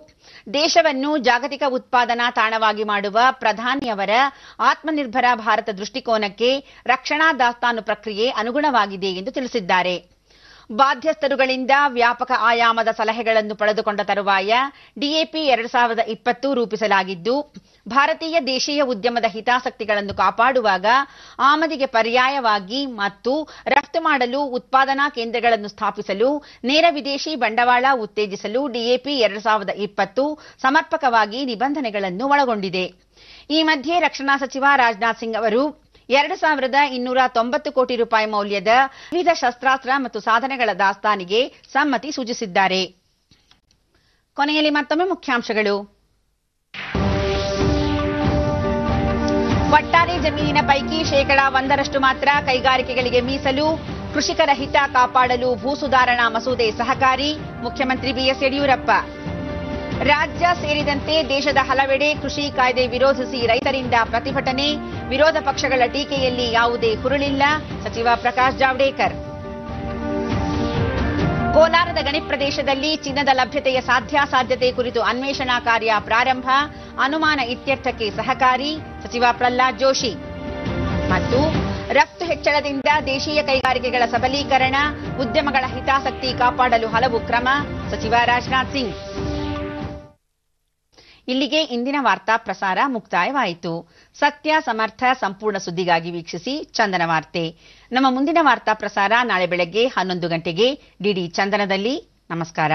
ದೇಶವನ್ನು ಜಾಗತಿಕ ಉತ್ಪಾದನಾ ತಾಣವಾಗಿ ಮಾಡುವ ಪ್ರಧಾನಿಯವರ ಆತ್ಮನಿರ್ಭರ ಭಾರತ ದೃಷ್ಟಿಕೋನಕ್ಕೆ ರಕ್ಷಣಾ ದಾಸ್ತಾನು ಪ್ರಕ್ರಿಯೆ ಅನುಗುಣವಾಗಿದೆ ಎಂದು ತಿಳಿಸಿದ್ದಾರೆ. ಬಾಧ್ಯಸ್ಥರುಗಳಿಂದ ವ್ಯಾಪಕ ಆಯಾಮದ ಸಲಹೆಗಳನ್ನು ಪಡೆದುಕೊಂಡ ತರುವಾಯ DAP 2020 ರೂಪಿಸಲಾಗಿದ್ದು ಭಾರತೀಯ ದೇಶೀಯ ಉದ್ಯಮದ ಹಿತಾಸಕ್ತಿಗಳನ್ನು ಕಾಪಾಡುವಾಗ ಆಮದಿಗೆ ಪರ್ಯಾಯವಾಗಿ ಮತ್ತು ರಫ್ತು ಮಾಡಲು ಉತ್ಪಾದನಾ ಕೇಂದ್ರಗಳನ್ನು ಸ್ಥಾಪಿಸಲು ನೇರ ವಿದೇಶಿ ಬಂಡವಾಳ ಉತ್ತೇಜಿಸಲು DAP 2020 ಸಮರ್ಪಕವಾಗಿ ನಿಬಂಧನೆಗಳನ್ನು ಒಳಗೊಂಡಿದೆ. ಈ ಮಧ್ಯೆ ರಕ್ಷಣಾ ಸಚಿವ ರಾಜನಾಥ್ ಸಿಂಗ್ ಅವರು 2,290 ಕೋಟಿ ರೂಪಾಯಿ ಮೌಲ್ಯದ ವಿವಿಧ ಶಸ್ತ್ರಾಸ್ತ್ರ ಮತ್ತು ಸಾಧನಗಳ ದಾಸ್ತಾನಿಗೆ ಸಮ್ಮತಿ ಸೂಚಿಸಿದ್ದಾರೆ. ಕೊನೆಯಲ್ಲಿ ಮತ್ತೊಮ್ಮೆ ಮುಖ್ಯಾಂಶಗಳು. ಒಟ್ಟಾರೆ ಜಮೀನಿನ ಪೈಕಿ 1% ಮಾತ್ರ ಕೈಗಾರಿಕೆಗಳಿಗೆ ಮೀಸಲು, ಕೃಷಿಕರ ಹಿತ ಕಾಪಾಡಲು ಭೂ ಸುಧಾರಣಾ ಮಸೂದೆ ಸಹಕಾರಿ, ಮುಖ್ಯಮಂತ್ರಿ ಬಿಎಸ್ ಯಡಿಯೂರಪ್ಪ. ರಾಜ್ಯ ಸೇರಿದಂತೆ ದೇಶದ ಹಲವೆಡೆ ಕೃಷಿ ಕಾಯ್ದೆ ವಿರೋಧಿಸಿ ರೈತರಿಂದ ಪ್ರತಿಭಟನೆ, ವಿರೋಧ ಪಕ್ಷಗಳ ಟೀಕೆಯಲ್ಲಿ ಯಾವುದೇ ಹುರುಳಿಲ್ಲ, ಸಚಿವ ಪ್ರಕಾಶ್ ಜಾವಡೇಕರ್. ಕೋಲಾರದ ಗಣಿ ಪ್ರದೇಶದಲ್ಲಿ ಚಿನ್ನದ ಲಭ್ಯತೆಯ ಸಾಧ್ಯಾಸಾಧ್ಯತೆ ಕುರಿತು ಅನ್ವೇಷಣಾ ಕಾರ್ಯ ಪ್ರಾರಂಭ, ಅನುಮಾನ ಇತ್ಯರ್ಥಕ್ಕೆ ಸಹಕಾರಿ, ಸಚಿವ ಪ್ರಹ್ಲಾದ್ ಜೋಶಿ. ಮತ್ತು ರಫ್ತು ಹೆಚ್ಚಳದಿಂದ ದೇಶೀಯ ಕೈಗಾರಿಕೆಗಳ ಸಬಲೀಕರಣ, ಉದ್ಯಮಗಳ ಹಿತಾಸಕ್ತಿ ಕಾಪಾಡಲು ಹಲವು ಕ್ರಮ, ಸಚಿವ ರಾಜನಾಥ್ ಸಿಂಗ್. ಇಲ್ಲಿಗೆ ಇಂದಿನ ವಾರ್ತಾ ಪ್ರಸಾರ ಮುಕ್ತಾಯವಾಯಿತು. ಸತ್ಯ, ಸಮರ್ಥ, ಸಂಪೂರ್ಣ ಸುದ್ದಿಗಾಗಿ ವೀಕ್ಷಿಸಿ ಚಂದನ ವಾರ್ತೆ. ನಮ್ಮ ಮುಂದಿನ ವಾರ್ತಾ ಪ್ರಸಾರ ನಾಳೆ ಬೆಳಗ್ಗೆ 11 ಗಂಟೆಗೆ ಡಿಡಿ ಚಂದನದಲ್ಲಿ. ನಮಸ್ಕಾರ.